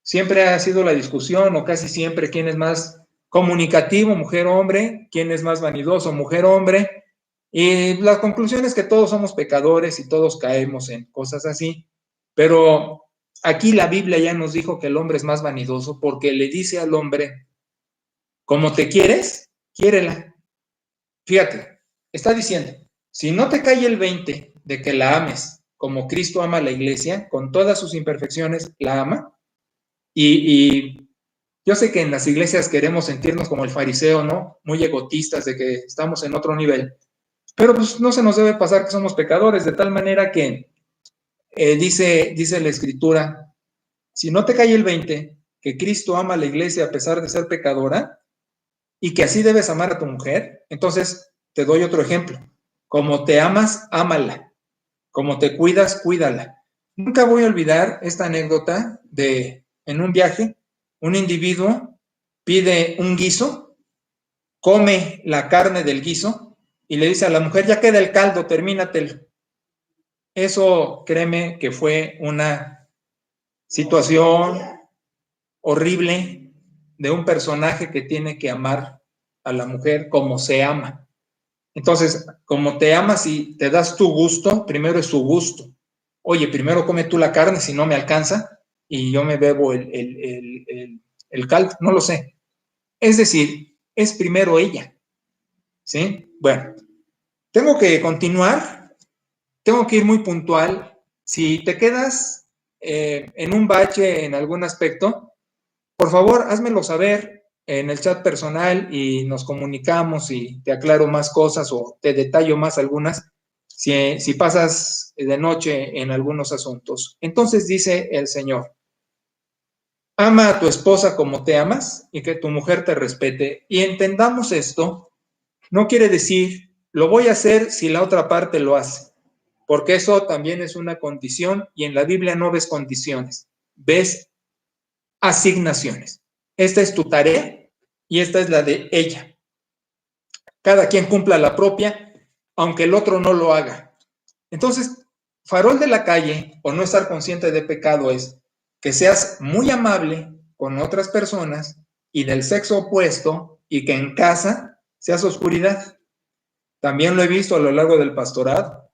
[SPEAKER 1] Siempre ha sido la discusión, o casi siempre, quién es más comunicativo, mujer o hombre, quién es más vanidoso, mujer o hombre. Y la conclusión es que todos somos pecadores y todos caemos en cosas así. Pero aquí la Biblia ya nos dijo que el hombre es más vanidoso porque le dice al hombre, como te quieres, quiérela. Fíjate, está diciendo, si no te cae el 20 de que la ames como Cristo ama a la iglesia, con todas sus imperfecciones, la ama, y yo sé que en las iglesias queremos sentirnos como el fariseo, ¿no? Muy egotistas de que estamos en otro nivel, pero pues no se nos debe pasar que somos pecadores, de tal manera que dice la Escritura, si no te cae el 20, que Cristo ama a la iglesia a pesar de ser pecadora, y que así debes amar a tu mujer, entonces te doy otro ejemplo. Como te amas, ámala. Como te cuidas, cuídala. Nunca voy a olvidar esta anécdota de en un viaje, un individuo pide un guiso, come la carne del guiso y le dice a la mujer, ya queda el caldo, termínatelo. Eso, créeme, que fue una situación horrible de un personaje que tiene que amar a la mujer como se ama. Entonces, como te amas y te das tu gusto, primero es su gusto. Oye, primero come tú la carne si no me alcanza y yo me bebo el caldo, no lo sé. Es decir, es primero ella, ¿sí? Bueno, tengo que continuar, tengo que ir muy puntual. Si te quedas en un bache en algún aspecto, por favor, házmelo saber en el chat personal y nos comunicamos y te aclaro más cosas o te detallo más algunas si pasas de noche en algunos asuntos. Entonces dice el Señor, ama a tu esposa como te amas y que tu mujer te respete. Y entendamos esto, no quiere decir, lo voy a hacer si la otra parte lo hace, porque eso también es una condición y en la Biblia no ves condiciones, ves asignaciones. Esta es tu tarea y esta es la de ella. Cada quien cumpla la propia, aunque el otro no lo haga. Entonces, farol de la calle o no estar consciente de pecado es que seas muy amable con otras personas y del sexo opuesto y que en casa seas oscuridad. También lo he visto a lo largo del pastorado.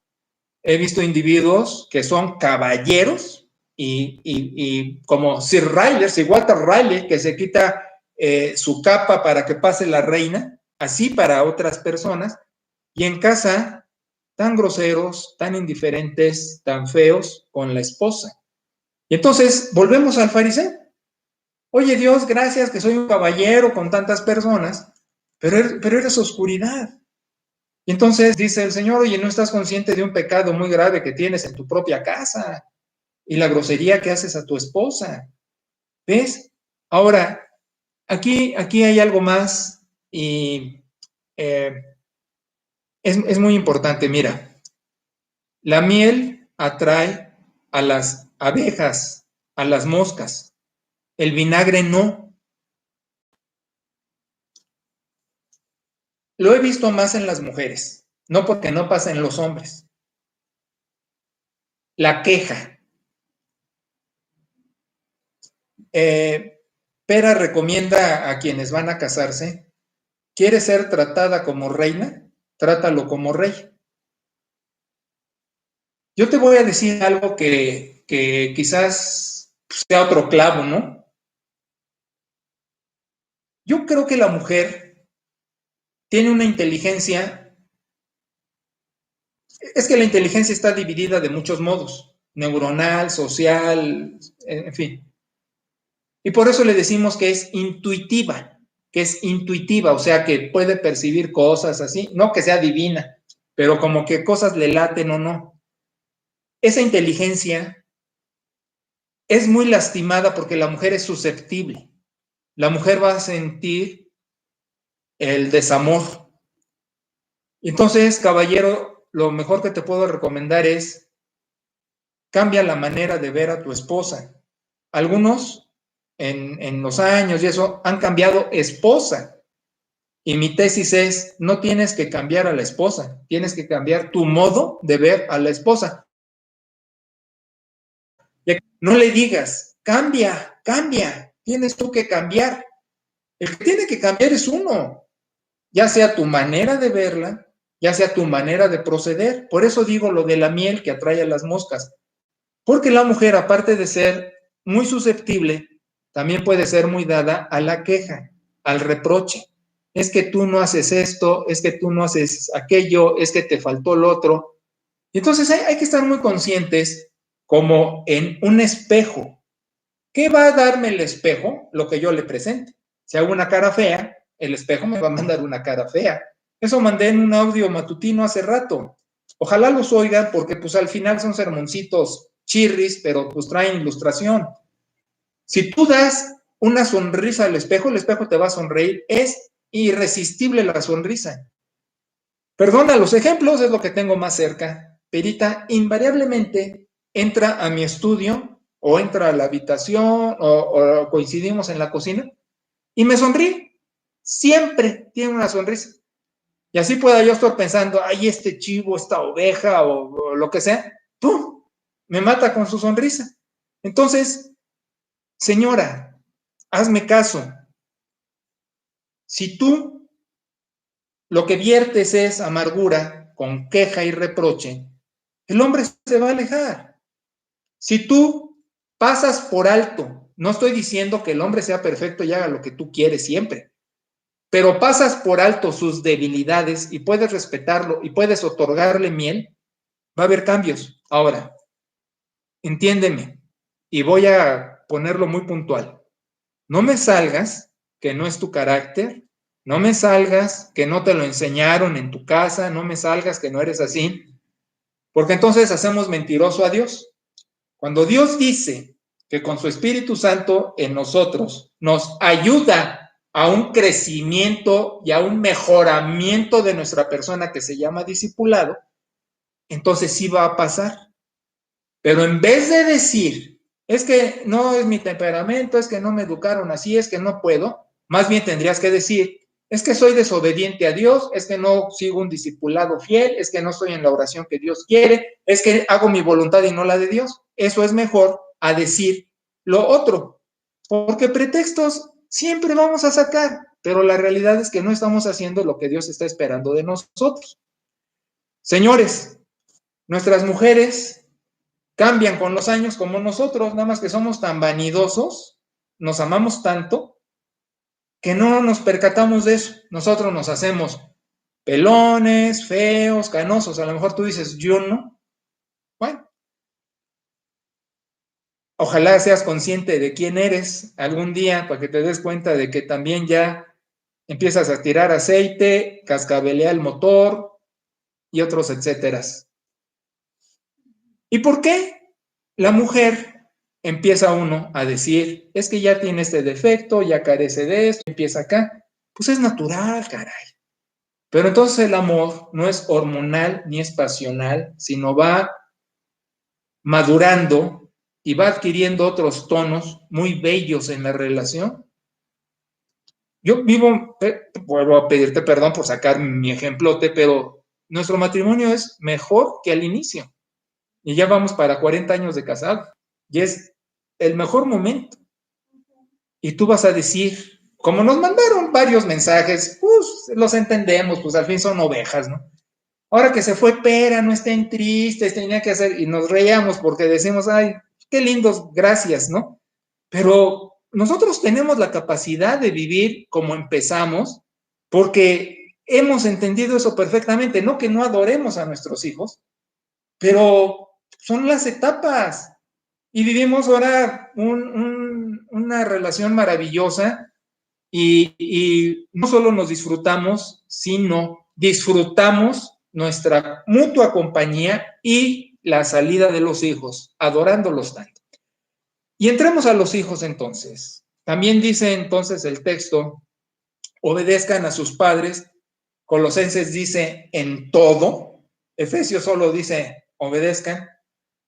[SPEAKER 1] He visto individuos que son caballeros y como Sir Riley, Sir Walter Riley, que se quita su capa para que pase la reina, así para otras personas, y en casa tan groseros, tan indiferentes, tan feos con la esposa. Y entonces volvemos al fariseo. Oye Dios, gracias que soy un caballero con tantas personas, pero eres oscuridad. Y entonces dice el Señor, oye, ¿no estás consciente de un pecado muy grave que tienes en tu propia casa? Y la grosería que haces a tu esposa. ¿Ves? Ahora, aquí hay algo más y es muy importante. Mira, la miel atrae a las abejas, a las moscas. El vinagre no. Lo he visto más en las mujeres, no porque no pasa en los hombres. La queja. Pera recomienda a quienes van a casarse, ¿quieres ser tratada como reina? Trátalo como rey. Yo te voy a decir algo que quizás sea otro clavo, ¿no? Yo creo que la mujer tiene una inteligencia, es que la inteligencia está dividida de muchos modos, neuronal, social, en fin. Y por eso le decimos que es intuitiva, o sea, que puede percibir cosas así, no que sea divina, pero como que cosas le laten o no. Esa inteligencia es muy lastimada porque la mujer es susceptible. La mujer va a sentir el desamor. Entonces, caballero, lo mejor que te puedo recomendar es cambia la manera de ver a tu esposa. Algunos en los años y eso han cambiado esposa. Y mi tesis es, no tienes que cambiar a la esposa, tienes que cambiar tu modo de ver a la esposa. No le digas, cambia, cambia, tienes tú que cambiar. El que tiene que cambiar es uno, ya sea tu manera de verla, ya sea tu manera de proceder. Por eso digo lo de la miel que atrae a las moscas. Porque la mujer, aparte de ser muy susceptible, también puede ser muy dada a la queja, al reproche. Es que tú no haces esto, es que tú no haces aquello, es que te faltó lo otro. Entonces hay que estar muy conscientes como en un espejo. ¿Qué va a darme el espejo? Lo que yo le presente. Si hago una cara fea, el espejo me va a mandar una cara fea. Eso mandé en un audio matutino hace rato. Ojalá los oigan porque pues al final son sermoncitos chirris, pero pues traen ilustración. Si tú das una sonrisa al espejo, el espejo te va a sonreír. Es irresistible la sonrisa. Perdona, los ejemplos es lo que tengo más cerca. Perita invariablemente entra a mi estudio o entra a la habitación o coincidimos en la cocina y me sonríe. Siempre tiene una sonrisa. Y así pueda yo estar pensando, ay, este chivo, esta oveja o lo que sea, ¡pum! Me mata con su sonrisa. Entonces, señora, hazme caso. Si tú lo que viertes es amargura con queja y reproche, el hombre se va a alejar. Si tú pasas por alto, no estoy diciendo que el hombre sea perfecto y haga lo que tú quieres siempre, pero pasas por alto sus debilidades y puedes respetarlo y puedes otorgarle miel, va a haber cambios. Ahora, entiéndeme, y voy a ponerlo muy puntual. No me salgas que no es tu carácter, no me salgas que no te lo enseñaron en tu casa, no me salgas que no eres así, porque entonces hacemos mentiroso a Dios. Cuando Dios dice que con su Espíritu Santo en nosotros nos ayuda a un crecimiento y a un mejoramiento de nuestra persona que se llama discipulado, entonces sí va a pasar. Pero en vez de decir, es que no es mi temperamento, es que no me educaron así, es que no puedo, más bien tendrías que decir, es que soy desobediente a Dios, es que no sigo un discipulado fiel, es que no estoy en la oración que Dios quiere, es que hago mi voluntad y no la de Dios. Eso es mejor a decir lo otro, porque pretextos siempre vamos a sacar, pero la realidad es que no estamos haciendo lo que Dios está esperando de nosotros. Señores, nuestras mujeres cambian con los años como nosotros, nada más que somos tan vanidosos, nos amamos tanto, que no nos percatamos de eso. Nosotros nos hacemos pelones, feos, canosos. A lo mejor tú dices, yo no. Bueno, ojalá seas consciente de quién eres algún día para que te des cuenta de que también ya empiezas a tirar aceite, cascabelea el motor y otros etcéteras. ¿Y por qué la mujer empieza uno a decir, es que ya tiene este defecto, ya carece de esto, empieza acá? Pues es natural, caray. Pero entonces el amor no es hormonal ni es pasional, sino va madurando y va adquiriendo otros tonos muy bellos en la relación. Yo vivo, vuelvo a pedirte perdón por sacar mi ejemplote, pero nuestro matrimonio es mejor que al inicio. Y ya vamos para 40 años de casado. Y es el mejor momento. Y tú vas a decir, como nos mandaron varios mensajes, pues los entendemos, pues al fin son ovejas, ¿no? Ahora que se fue Pera, no estén tristes, tenía que hacer, y nos reíamos porque decimos, ay, qué lindos, gracias, ¿no? Pero nosotros tenemos la capacidad de vivir como empezamos, porque hemos entendido eso perfectamente, no que no adoremos a nuestros hijos, pero son las etapas. Y vivimos ahora una relación maravillosa y no solo nos disfrutamos, sino disfrutamos nuestra mutua compañía y la salida de los hijos, adorándolos tanto. Y entremos a los hijos entonces. También dice entonces el texto, obedezcan a sus padres. Colosenses dice en todo, Efesios solo dice obedezcan,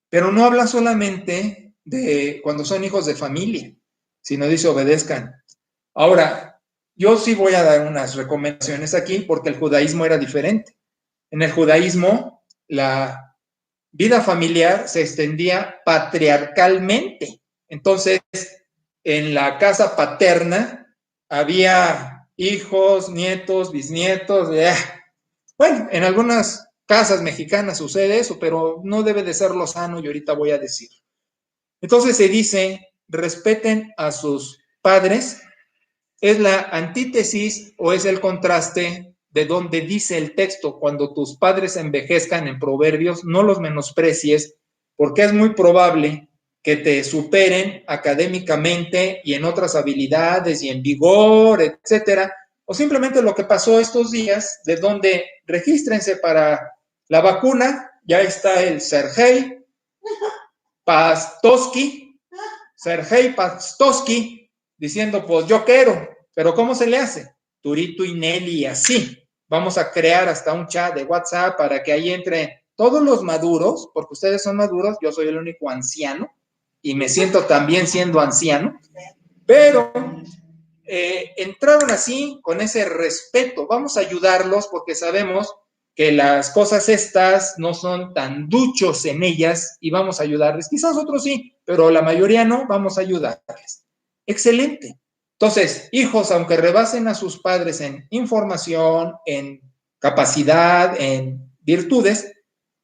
[SPEAKER 1] pero no habla solamente de cuando son hijos de familia, sino dice obedezcan. Ahora, yo sí voy a dar unas recomendaciones aquí porque el judaísmo era diferente. En el judaísmo, la vida familiar se extendía patriarcalmente. Entonces, en la casa paterna había hijos, nietos, bisnietos. Bueno, en algunas casas mexicanas sucede eso, pero no debe de ser lo sano y ahorita voy a decir. Entonces se dice, respeten a sus padres. Es la antítesis o es el contraste de donde dice el texto, cuando tus padres envejezcan en Proverbios, no los menosprecies, porque es muy probable que te superen académicamente y en otras habilidades y en vigor, etcétera, o simplemente lo que pasó estos días, de donde regístrense para la vacuna, ya está el Sergei Pastosky, diciendo, pues yo quiero, pero ¿cómo se le hace? Turito y Nelly, así. Vamos a crear hasta un chat de WhatsApp para que ahí entre todos los maduros, porque ustedes son maduros, yo soy el único anciano y me siento también siendo anciano, pero entraron así con ese respeto. Vamos a ayudarlos porque sabemos que las cosas estas no son tan duchos en ellas y vamos a ayudarles. Quizás otros sí, pero la mayoría no, vamos a ayudarles. Excelente. Entonces, hijos, aunque rebasen a sus padres en información, en capacidad, en virtudes,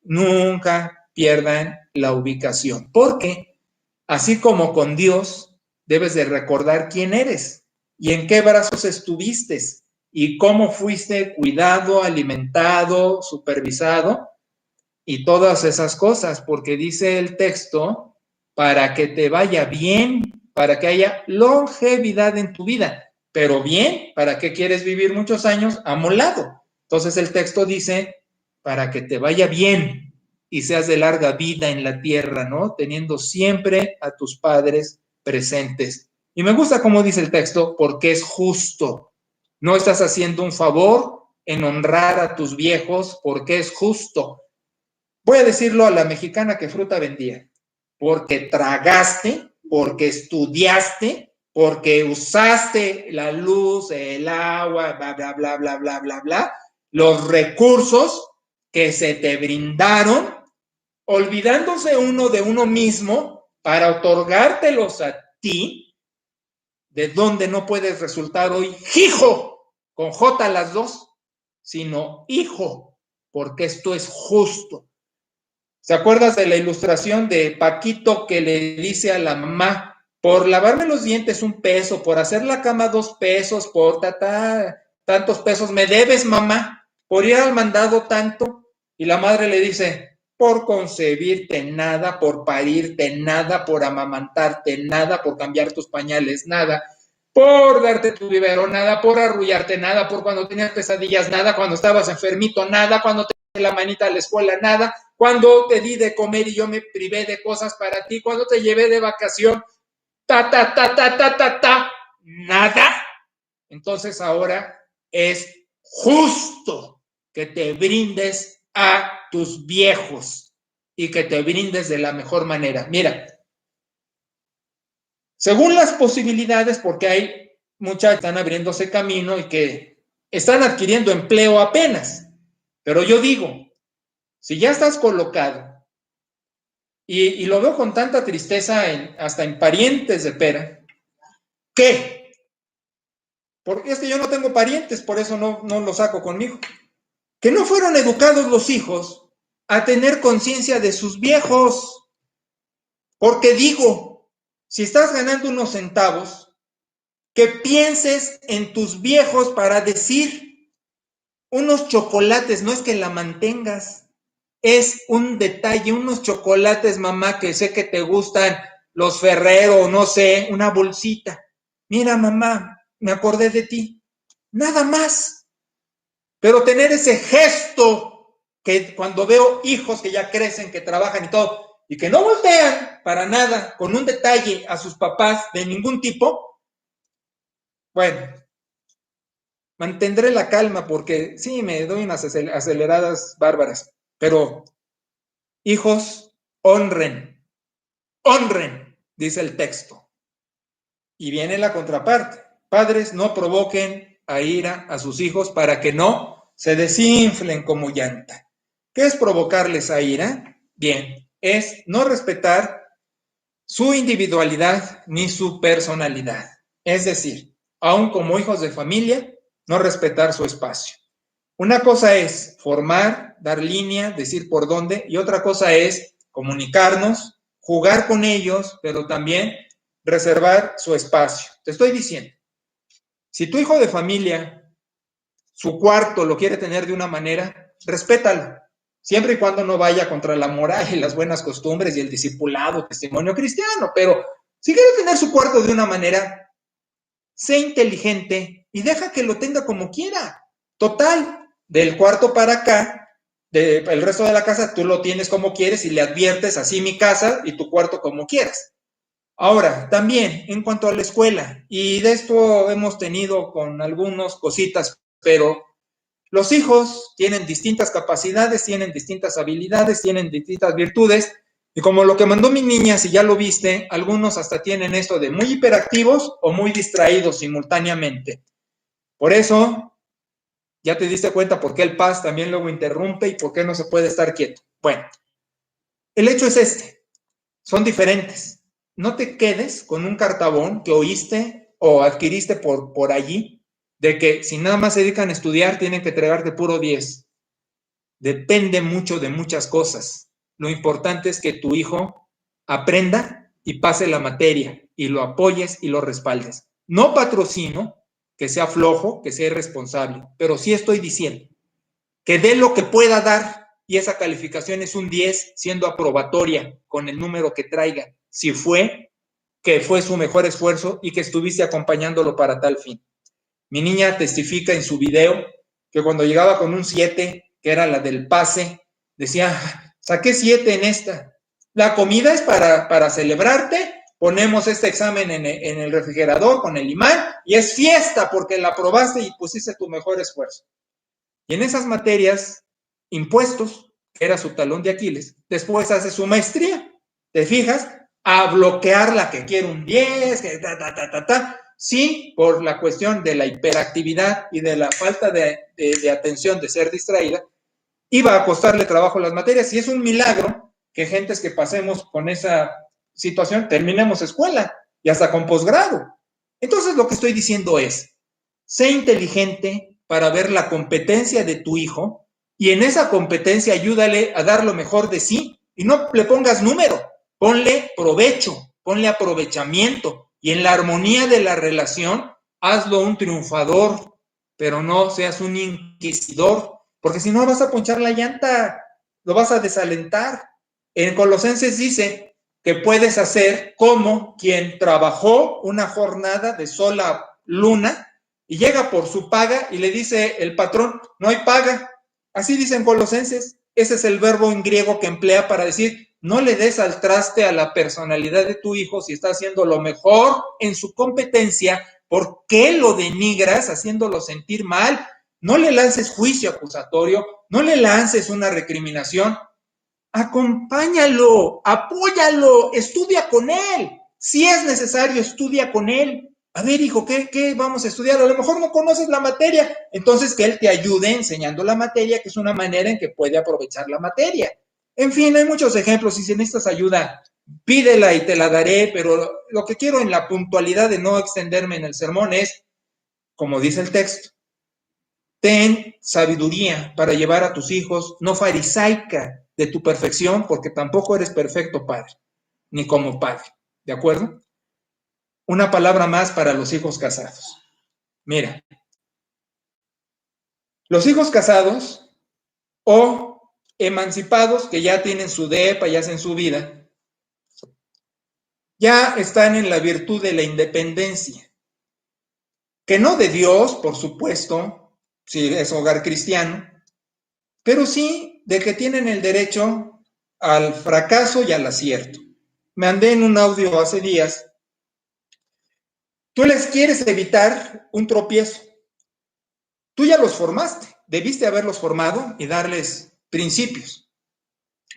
[SPEAKER 1] nunca pierdan la ubicación, porque así como con Dios, debes de recordar quién eres y en qué brazos estuviste y cómo fuiste cuidado, alimentado, supervisado y todas esas cosas, porque dice el texto, para que te vaya bien, para que haya longevidad en tu vida, pero bien, ¿para qué quieres vivir muchos años amolado? Entonces el texto dice, para que te vaya bien y seas de larga vida en la tierra, ¿no? Teniendo siempre a tus padres presentes. Y me gusta cómo dice el texto, porque es justo. No estás haciendo un favor en honrar a tus viejos porque es justo. Voy a decirlo a la mexicana que fruta vendía, porque tragaste, porque estudiaste, porque usaste la luz, el agua, bla, bla, bla, bla, bla, bla, bla, los recursos que se te brindaron, olvidándose uno de uno mismo para otorgártelos a ti, de donde no puedes resultar hoy hijo, con J las dos, sino hijo, porque esto es justo. ¿Se acuerdas de la ilustración de Paquito que le dice a la mamá, por lavarme los dientes 1 peso, por hacer la cama 2 pesos, por tantos pesos, me debes, mamá, por ir al mandado tanto? Y la madre le dice, por concebirte nada, por parirte nada, por amamantarte nada, por cambiar tus pañales nada, por darte tu biberón nada, por arrullarte nada, por cuando tenías pesadillas nada, cuando estabas enfermito nada, cuando te la manita a la escuela nada, cuando te di de comer y yo me privé de cosas para ti, cuando te llevé de vacación, nada. Entonces ahora es justo que te brindes a tus viejos y que te brindes de la mejor manera. Mira, según las posibilidades, porque hay muchas que están abriéndose camino y que están adquiriendo empleo apenas, pero yo digo, si ya estás colocado, y lo veo con tanta tristeza hasta en parientes de pera, ¿qué? Porque es que yo no tengo parientes, por eso no lo saco conmigo. Que no fueron educados los hijos a tener conciencia de sus viejos. Porque digo, si estás ganando unos centavos, que pienses en tus viejos para decir unos chocolates, no es que la mantengas. Es un detalle, unos chocolates, mamá, que sé que te gustan, los Ferrero, no sé, una bolsita. Mira, mamá, me acordé de ti. Nada más. Pero tener ese gesto que cuando veo hijos que ya crecen, que trabajan y todo, y que no voltean para nada con un detalle a sus papás de ningún tipo, bueno, mantendré la calma porque sí, me doy unas aceleradas bárbaras, pero hijos, honren, honren, dice el texto. Y viene la contraparte. Padres, no provoquen a ira a sus hijos para que no se desinflen como llanta. ¿Qué es provocarles a ira? Bien, es no respetar su individualidad ni su personalidad. Es decir, aun como hijos de familia, no respetar su espacio. Una cosa es formar, dar línea, decir por dónde, y otra cosa es comunicarnos, jugar con ellos, pero también reservar su espacio. Te estoy diciendo, si tu hijo de familia, su cuarto lo quiere tener de una manera, respétalo, siempre y cuando no vaya contra la moral y las buenas costumbres y el discipulado, testimonio cristiano, pero si quiere tener su cuarto de una manera, sé inteligente y deja que lo tenga como quiera. Total, del cuarto para acá, el resto de la casa tú lo tienes como quieres y le adviertes así mi casa y tu cuarto como quieras. Ahora, también en cuanto a la escuela, y de esto hemos tenido con algunas cositas, pero los hijos tienen distintas capacidades, tienen distintas habilidades, tienen distintas virtudes, y como lo que mandó mi niña, si ya lo viste, algunos hasta tienen esto de muy hiperactivos o muy distraídos simultáneamente. Por eso, ya te diste cuenta por qué el paz también luego interrumpe y por qué no se puede estar quieto. Bueno, el hecho es este, son diferentes. No te quedes con un cartabón que oíste o adquiriste por allí, de que si nada más se dedican a estudiar, tienen que entregarte puro 10. Depende mucho de muchas cosas. Lo importante es que tu hijo aprenda y pase la materia y lo apoyes y lo respaldes. No patrocino que sea flojo, que sea irresponsable, pero sí estoy diciendo que dé lo que pueda dar y esa calificación es un 10 siendo aprobatoria con el número que traiga, si fue que fue su mejor esfuerzo y que estuviste acompañándolo para tal fin. Mi niña testifica en su video que cuando llegaba con un 7, que era la del pase, decía, saqué 7 en esta. La comida es para celebrarte, ponemos este examen en el refrigerador con el imán y es fiesta porque la probaste y pusiste tu mejor esfuerzo. Y en esas materias, impuestos, que era su talón de Aquiles, después hace su maestría, ¿te fijas? A bloquear la que quiere un 10, que sí, por la cuestión de la hiperactividad y de la falta de atención, de ser distraída, iba a costarle trabajo las materias y es un milagro que gentes que pasemos con esa situación terminemos escuela y hasta con posgrado. Entonces lo que estoy diciendo es, sé inteligente para ver la competencia de tu hijo y en esa competencia ayúdale a dar lo mejor de sí y no le pongas número, ponle provecho, ponle aprovechamiento y en la armonía de la relación hazlo un triunfador, pero no seas un inquisidor, porque si no vas a ponchar la llanta, lo vas a desalentar. En Colosenses dice que puedes hacer como quien trabajó una jornada de sol a luna y llega por su paga y le dice el patrón, no hay paga. Así dicen Colosenses. Ese es el verbo en griego que emplea para decir, no le des al traste a la personalidad de tu hijo si está haciendo lo mejor en su competencia. ¿Por qué lo denigras haciéndolo sentir mal? No le lances juicio acusatorio, no le lances una recriminación. Acompáñalo, apóyalo, estudia con él. Si es necesario, estudia con él. A ver, hijo, ¿qué vamos a estudiar? A lo mejor no conoces la materia, entonces que él te ayude enseñando la materia, que es una manera en que puede aprovechar la materia. En fin, hay muchos ejemplos, y si necesitas ayuda, pídela y te la daré, pero lo que quiero en la puntualidad de no extenderme en el sermón es, como dice el texto, ten sabiduría para llevar a tus hijos, no farisaica de tu perfección, porque tampoco eres perfecto padre, ni como padre, ¿de acuerdo? Una palabra más para los hijos casados. Mira, los hijos casados o emancipados que ya tienen su depa, ya hacen su vida, ya están en la virtud de la independencia, que no de Dios, por supuesto, si es hogar cristiano, pero sí de que tienen el derecho al fracaso y al acierto. Mandé en un audio hace días, tú les quieres evitar un tropiezo, Tú ya los formaste, debiste haberlos formado y darles principios,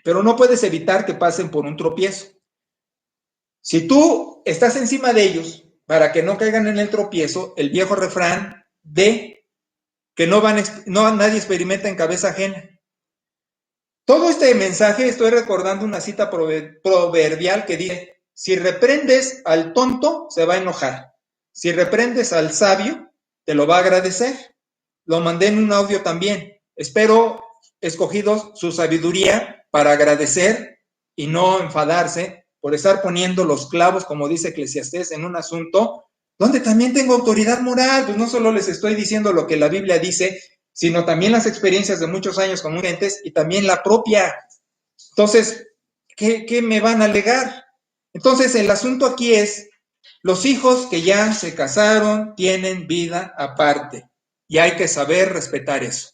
[SPEAKER 1] pero no puedes evitar que pasen por un tropiezo. Si tú estás encima de ellos para que no caigan en el tropiezo, el viejo refrán de que nadie experimenta en cabeza ajena. Todo este mensaje estoy recordando una cita proverbial que dice: si reprendes al tonto, se va a enojar. Si reprendes al sabio, te lo va a agradecer. Lo mandé en un audio también. Espero, escogidos, su sabiduría para agradecer y no enfadarse por estar poniendo los clavos, como dice Eclesiastés, en un asunto donde también tengo autoridad moral. Pues no solo les estoy diciendo lo que la Biblia dice, sino también las experiencias de muchos años con gentes y también la propia. Entonces, ¿qué me van a alegar? Entonces, el asunto aquí es, los hijos que ya se casaron tienen vida aparte y hay que saber respetar eso.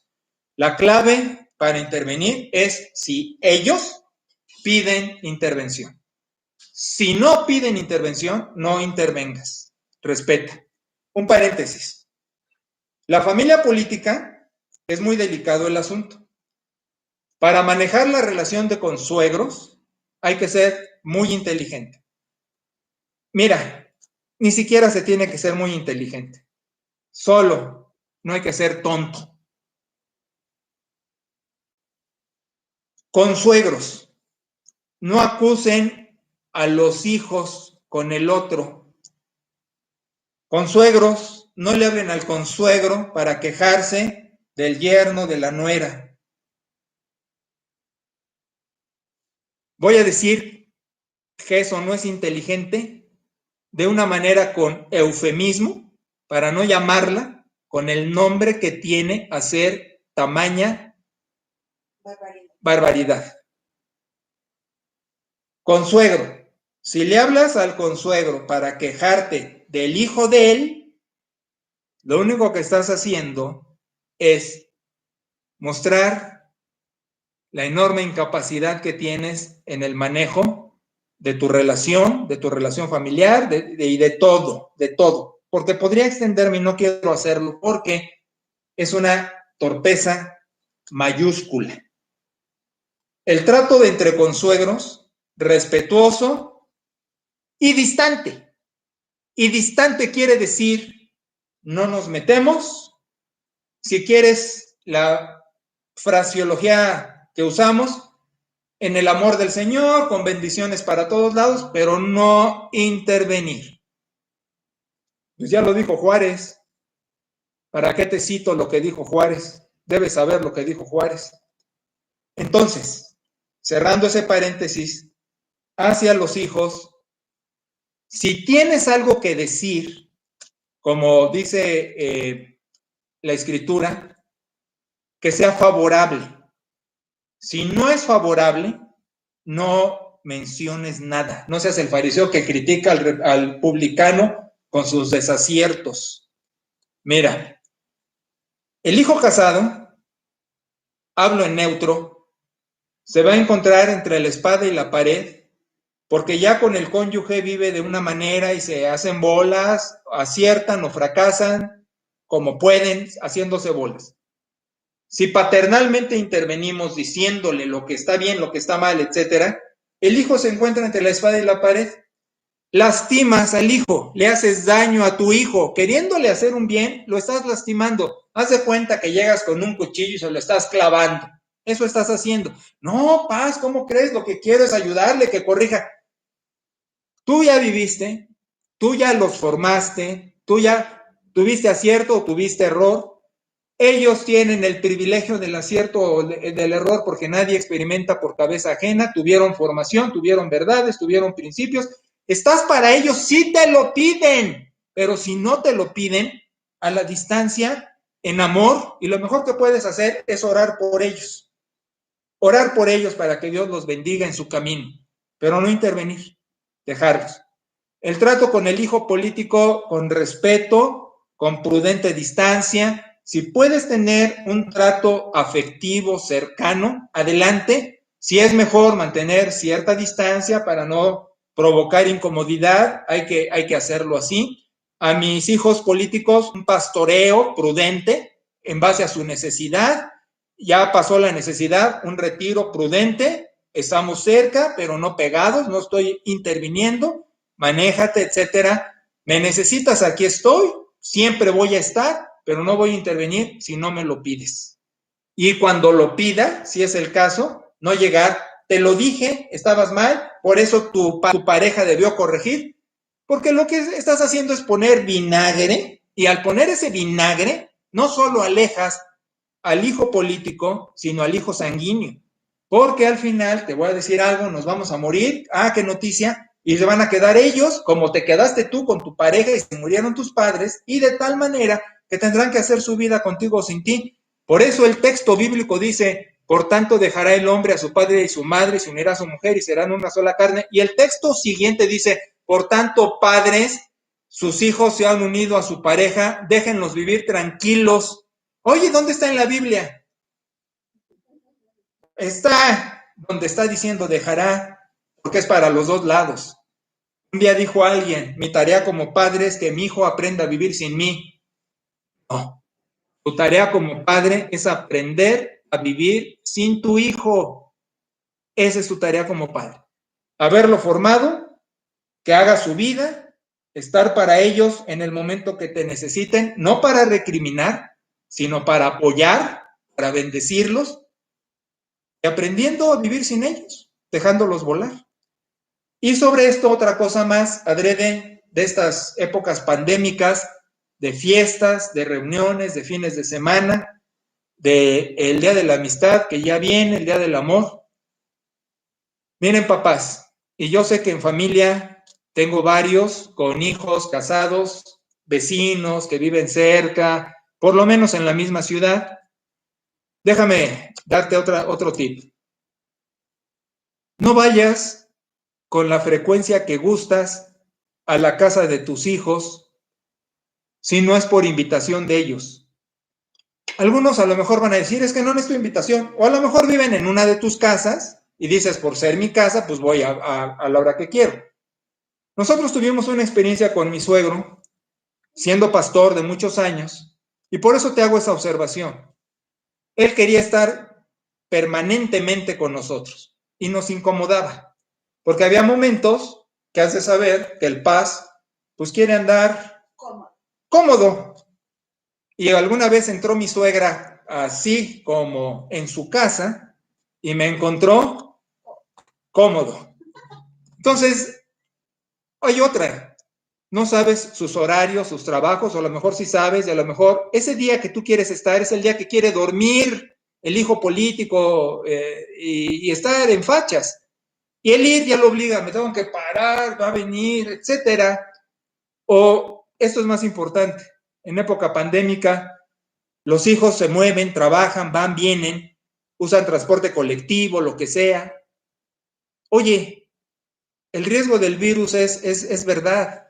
[SPEAKER 1] La clave para intervenir es si ellos piden intervención. Si no piden intervención, no intervengas. Respeta. Un paréntesis. La familia política es muy delicado el asunto. Para manejar la relación de consuegros hay que ser muy inteligente. Mira, ni siquiera se tiene que ser muy inteligente. Solo no hay que ser tonto. Consuegros, no acusen a los hijos con el otro. Consuegros, no le hablen al consuegro para quejarse del yerno, de la nuera. Voy a decir que eso no es inteligente de una manera con eufemismo, para no llamarla con el nombre que tiene a ser tamaña barbaridad. Consuegro, si le hablas al consuegro para quejarte del hijo de él, lo único que estás haciendo es mostrar la enorme incapacidad que tienes en el manejo de tu relación familiar y de todo, porque podría extenderme y no quiero hacerlo porque es una torpeza mayúscula. El trato de entre consuegros, respetuoso y distante. Y distante quiere decir, no nos metemos. Si quieres la fraseología que usamos, en el amor del Señor, con bendiciones para todos lados, pero no intervenir. Pues ya lo dijo Juárez. ¿Para qué te cito lo que dijo Juárez? Debes saber lo que dijo Juárez. Entonces, cerrando ese paréntesis, hacia los hijos, si tienes algo que decir, como dice la Escritura, que sea favorable. Si no es favorable, no menciones nada. No seas el fariseo que critica al publicano con sus desaciertos. Mira, el hijo casado, hablo en neutro, se va a encontrar entre la espada y la pared, porque ya con el cónyuge vive de una manera y se hacen bolas, aciertan o fracasan como pueden, haciéndose bolas. Si paternalmente intervenimos diciéndole lo que está bien, lo que está mal, etcétera, el hijo se encuentra entre la espada y la pared. Lastimas al hijo, le haces daño a tu hijo, queriéndole hacer un bien, lo estás lastimando. Haz de cuenta que llegas con un cuchillo y se lo estás clavando. Eso estás haciendo. No, Paz, ¿cómo crees? Lo que quiero es ayudarle, que corrija. Tú ya viviste, tú ya los formaste, tú ya tuviste acierto o tuviste error. Ellos tienen el privilegio del acierto o del error porque nadie experimenta por cabeza ajena. Tuvieron formación, tuvieron verdades, tuvieron principios. Estás para ellos si te lo piden, pero si no te lo piden, a la distancia, en amor, y lo mejor que puedes hacer es orar por ellos. Orar por ellos para que Dios los bendiga en su camino, pero no intervenir, dejarlos. El trato con el hijo político con respeto, con prudente distancia. Si puedes tener un trato afectivo, cercano, adelante. Si es mejor mantener cierta distancia para no provocar incomodidad, hay que hacerlo así. A mis hijos políticos, un pastoreo prudente, en base a su necesidad. Ya pasó la necesidad, un retiro prudente, estamos cerca, pero no pegados, no estoy interviniendo, manéjate, etcétera. Me necesitas, aquí estoy, siempre voy a estar, pero no voy a intervenir si no me lo pides. Y cuando lo pida, si es el caso, no llegar, te lo dije, estabas mal, por eso tu pareja debió corregir, porque lo que estás haciendo es poner vinagre, y al poner ese vinagre, no solo alejas al hijo político, sino al hijo sanguíneo. Porque al final, te voy a decir algo, nos vamos a morir, qué noticia, y se van a quedar ellos, como te quedaste tú con tu pareja y se murieron tus padres, y de tal manera que tendrán que hacer su vida contigo o sin ti. Por eso el texto bíblico dice, por tanto dejará el hombre a su padre y su madre, y se unirá a su mujer, y serán una sola carne. Y el texto siguiente dice, por tanto, padres, sus hijos se han unido a su pareja, déjenlos vivir tranquilos. Oye, ¿dónde está en la Biblia? Está donde está diciendo dejará, porque es para los dos lados. Un día dijo alguien, mi tarea como padre es que mi hijo aprenda a vivir sin mí. No, tu tarea como padre es aprender a vivir sin tu hijo. Esa es tu tarea como padre. Haberlo formado, que haga su vida, estar para ellos en el momento que te necesiten, no para recriminar, sino para apoyar, para bendecirlos, y aprendiendo a vivir sin ellos, dejándolos volar. Y sobre esto otra cosa más, adrede de estas épocas pandémicas, de fiestas, de reuniones, de fines de semana, de el Día de la Amistad, que ya viene, el Día del Amor. Miren, papás, y yo sé que en familia tengo varios con hijos casados, vecinos que viven cerca, por lo menos en la misma ciudad. Déjame darte otro tip. No vayas con la frecuencia que gustas a la casa de tus hijos si no es por invitación de ellos. Algunos a lo mejor van a decir, es que no necesito invitación, o a lo mejor viven en una de tus casas y dices, por ser mi casa, pues voy a la hora que quiero. Nosotros tuvimos una experiencia con mi suegro, siendo pastor de muchos años, y por eso te hago esa observación. Él quería estar permanentemente con nosotros y nos incomodaba, porque había momentos que has de saber que el paz, pues quiere andar cómodo. Y alguna vez entró mi suegra así como en su casa y me encontró cómodo. Entonces, hay otra. No sabes sus horarios, sus trabajos, o a lo mejor sí sabes, y a lo mejor ese día que tú quieres estar es el día que quiere dormir el hijo político y estar en fachas. Y el ir ya lo obliga, me tengo que parar, va a venir, etcétera. O esto es más importante, en época pandémica, los hijos se mueven, trabajan, van, vienen, usan transporte colectivo, lo que sea. Oye, el riesgo del virus es verdad.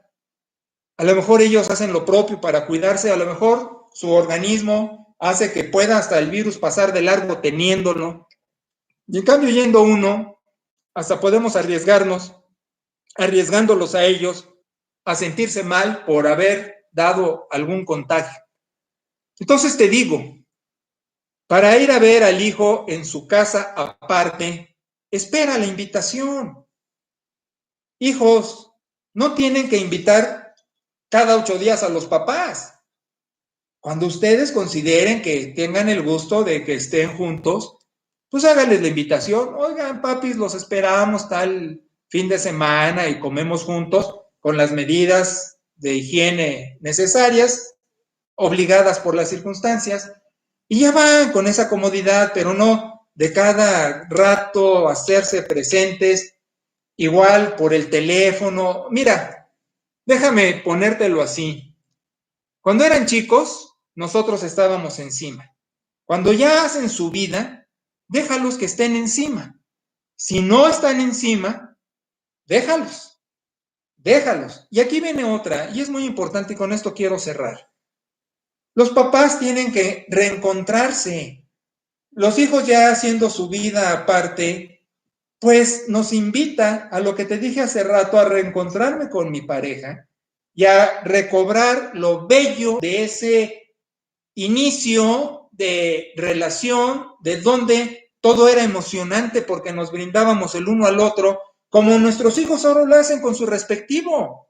[SPEAKER 1] A lo mejor ellos hacen lo propio para cuidarse, a lo mejor su organismo hace que pueda hasta el virus pasar de largo teniéndolo. Y en cambio, yendo uno, hasta podemos arriesgarnos, arriesgándolos a ellos a sentirse mal por haber dado algún contagio. Entonces te digo, para ir a ver al hijo en su casa aparte, espera la invitación. Hijos, no tienen que invitar cada 8 días a los papás. Cuando ustedes consideren que tengan el gusto de que estén juntos, pues háganles la invitación. Oigan, papis, los esperamos tal fin de semana y comemos juntos con las medidas de higiene necesarias, obligadas por las circunstancias, y ya van con esa comodidad, pero no de cada rato hacerse presentes, igual por el teléfono. Mira, déjame ponértelo así. Cuando eran chicos, nosotros estábamos encima. Cuando ya hacen su vida, déjalos que estén encima. Si no están encima, déjalos. Y aquí viene otra, y es muy importante, y con esto quiero cerrar. Los papás tienen que reencontrarse. Los hijos ya haciendo su vida aparte, pues nos invita a lo que te dije hace rato, a reencontrarme con mi pareja y a recobrar lo bello de ese inicio de relación, de donde todo era emocionante porque nos brindábamos el uno al otro, como nuestros hijos ahora lo hacen con su respectivo.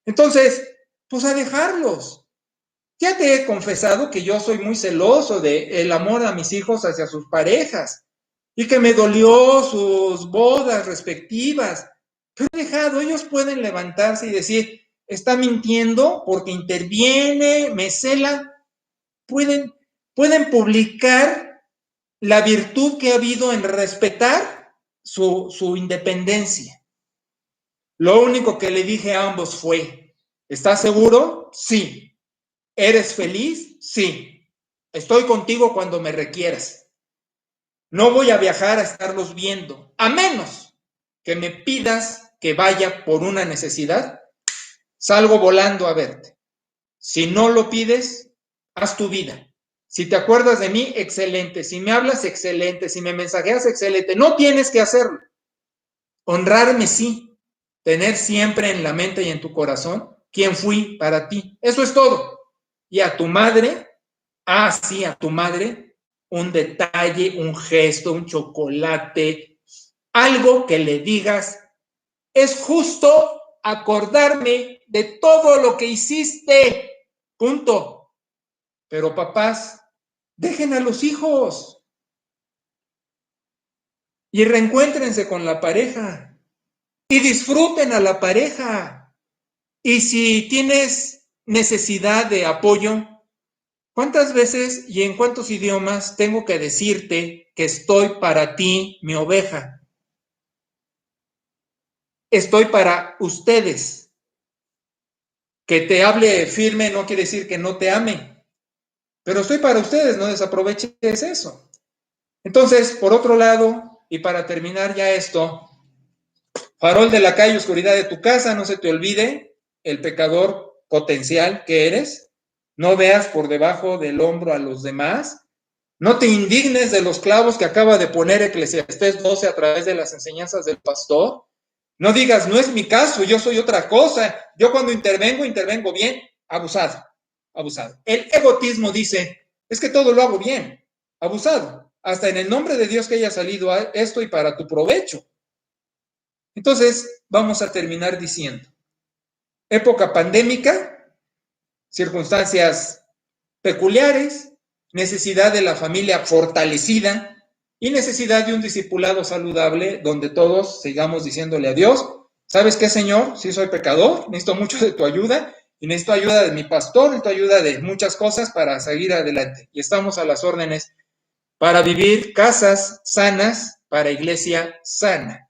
[SPEAKER 1] Entonces, pues a dejarlos. Ya te he confesado que yo soy muy celoso del amor a mis hijos hacia sus parejas y que me dolió sus bodas respectivas. Pero he dejado, ellos pueden levantarse y decir, está mintiendo porque interviene, me cela. Pueden publicar la virtud que ha habido en respetar su independencia. Lo único que le dije a ambos fue, ¿estás seguro? Sí. ¿Eres feliz? Sí. Estoy contigo cuando me requieras. No voy a viajar a estarlos viendo, a menos que me pidas que vaya por una necesidad. Salgo volando a verte. Si no lo pides, haz tu vida. Si te acuerdas de mí, excelente. Si me hablas, excelente. Si me mensajeas, excelente. No tienes que hacerlo. Honrarme, sí. Tener siempre en la mente y en tu corazón quién fui para ti. Eso es todo. Y a tu madre, sí, a tu madre, un detalle, un gesto, un chocolate, algo que le digas, es justo acordarme de todo lo que hiciste. Punto. Pero papás, dejen a los hijos y reencuéntrense con la pareja y disfruten a la pareja. Y si tienes necesidad de apoyo, ¿cuántas veces y en cuántos idiomas tengo que decirte que estoy para ti, mi oveja? Estoy para ustedes. Que te hable firme no quiere decir que no te ame, pero estoy para ustedes, no desaproveches eso. Entonces, por otro lado, y para terminar ya esto, farol de la calle, oscuridad de tu casa, no se te olvide el pecador potencial que eres. No veas por debajo del hombro a los demás. No te indignes de los clavos que acaba de poner Eclesiastés 12 a través de las enseñanzas del pastor. No digas, no es mi caso, yo soy otra cosa. Yo cuando intervengo bien. Abusado, abusado. El egotismo dice, es que todo lo hago bien. Abusado. Hasta en el nombre de Dios que haya salido esto y para tu provecho. Entonces, vamos a terminar diciendo, época pandémica, circunstancias peculiares, necesidad de la familia fortalecida y necesidad de un discipulado saludable donde todos sigamos diciéndole a Dios, ¿sabes qué, Señor? Sí soy pecador, necesito mucho de tu ayuda y necesito ayuda de mi pastor, necesito ayuda de muchas cosas para seguir adelante. Y estamos a las órdenes para vivir casas sanas, para iglesia sana.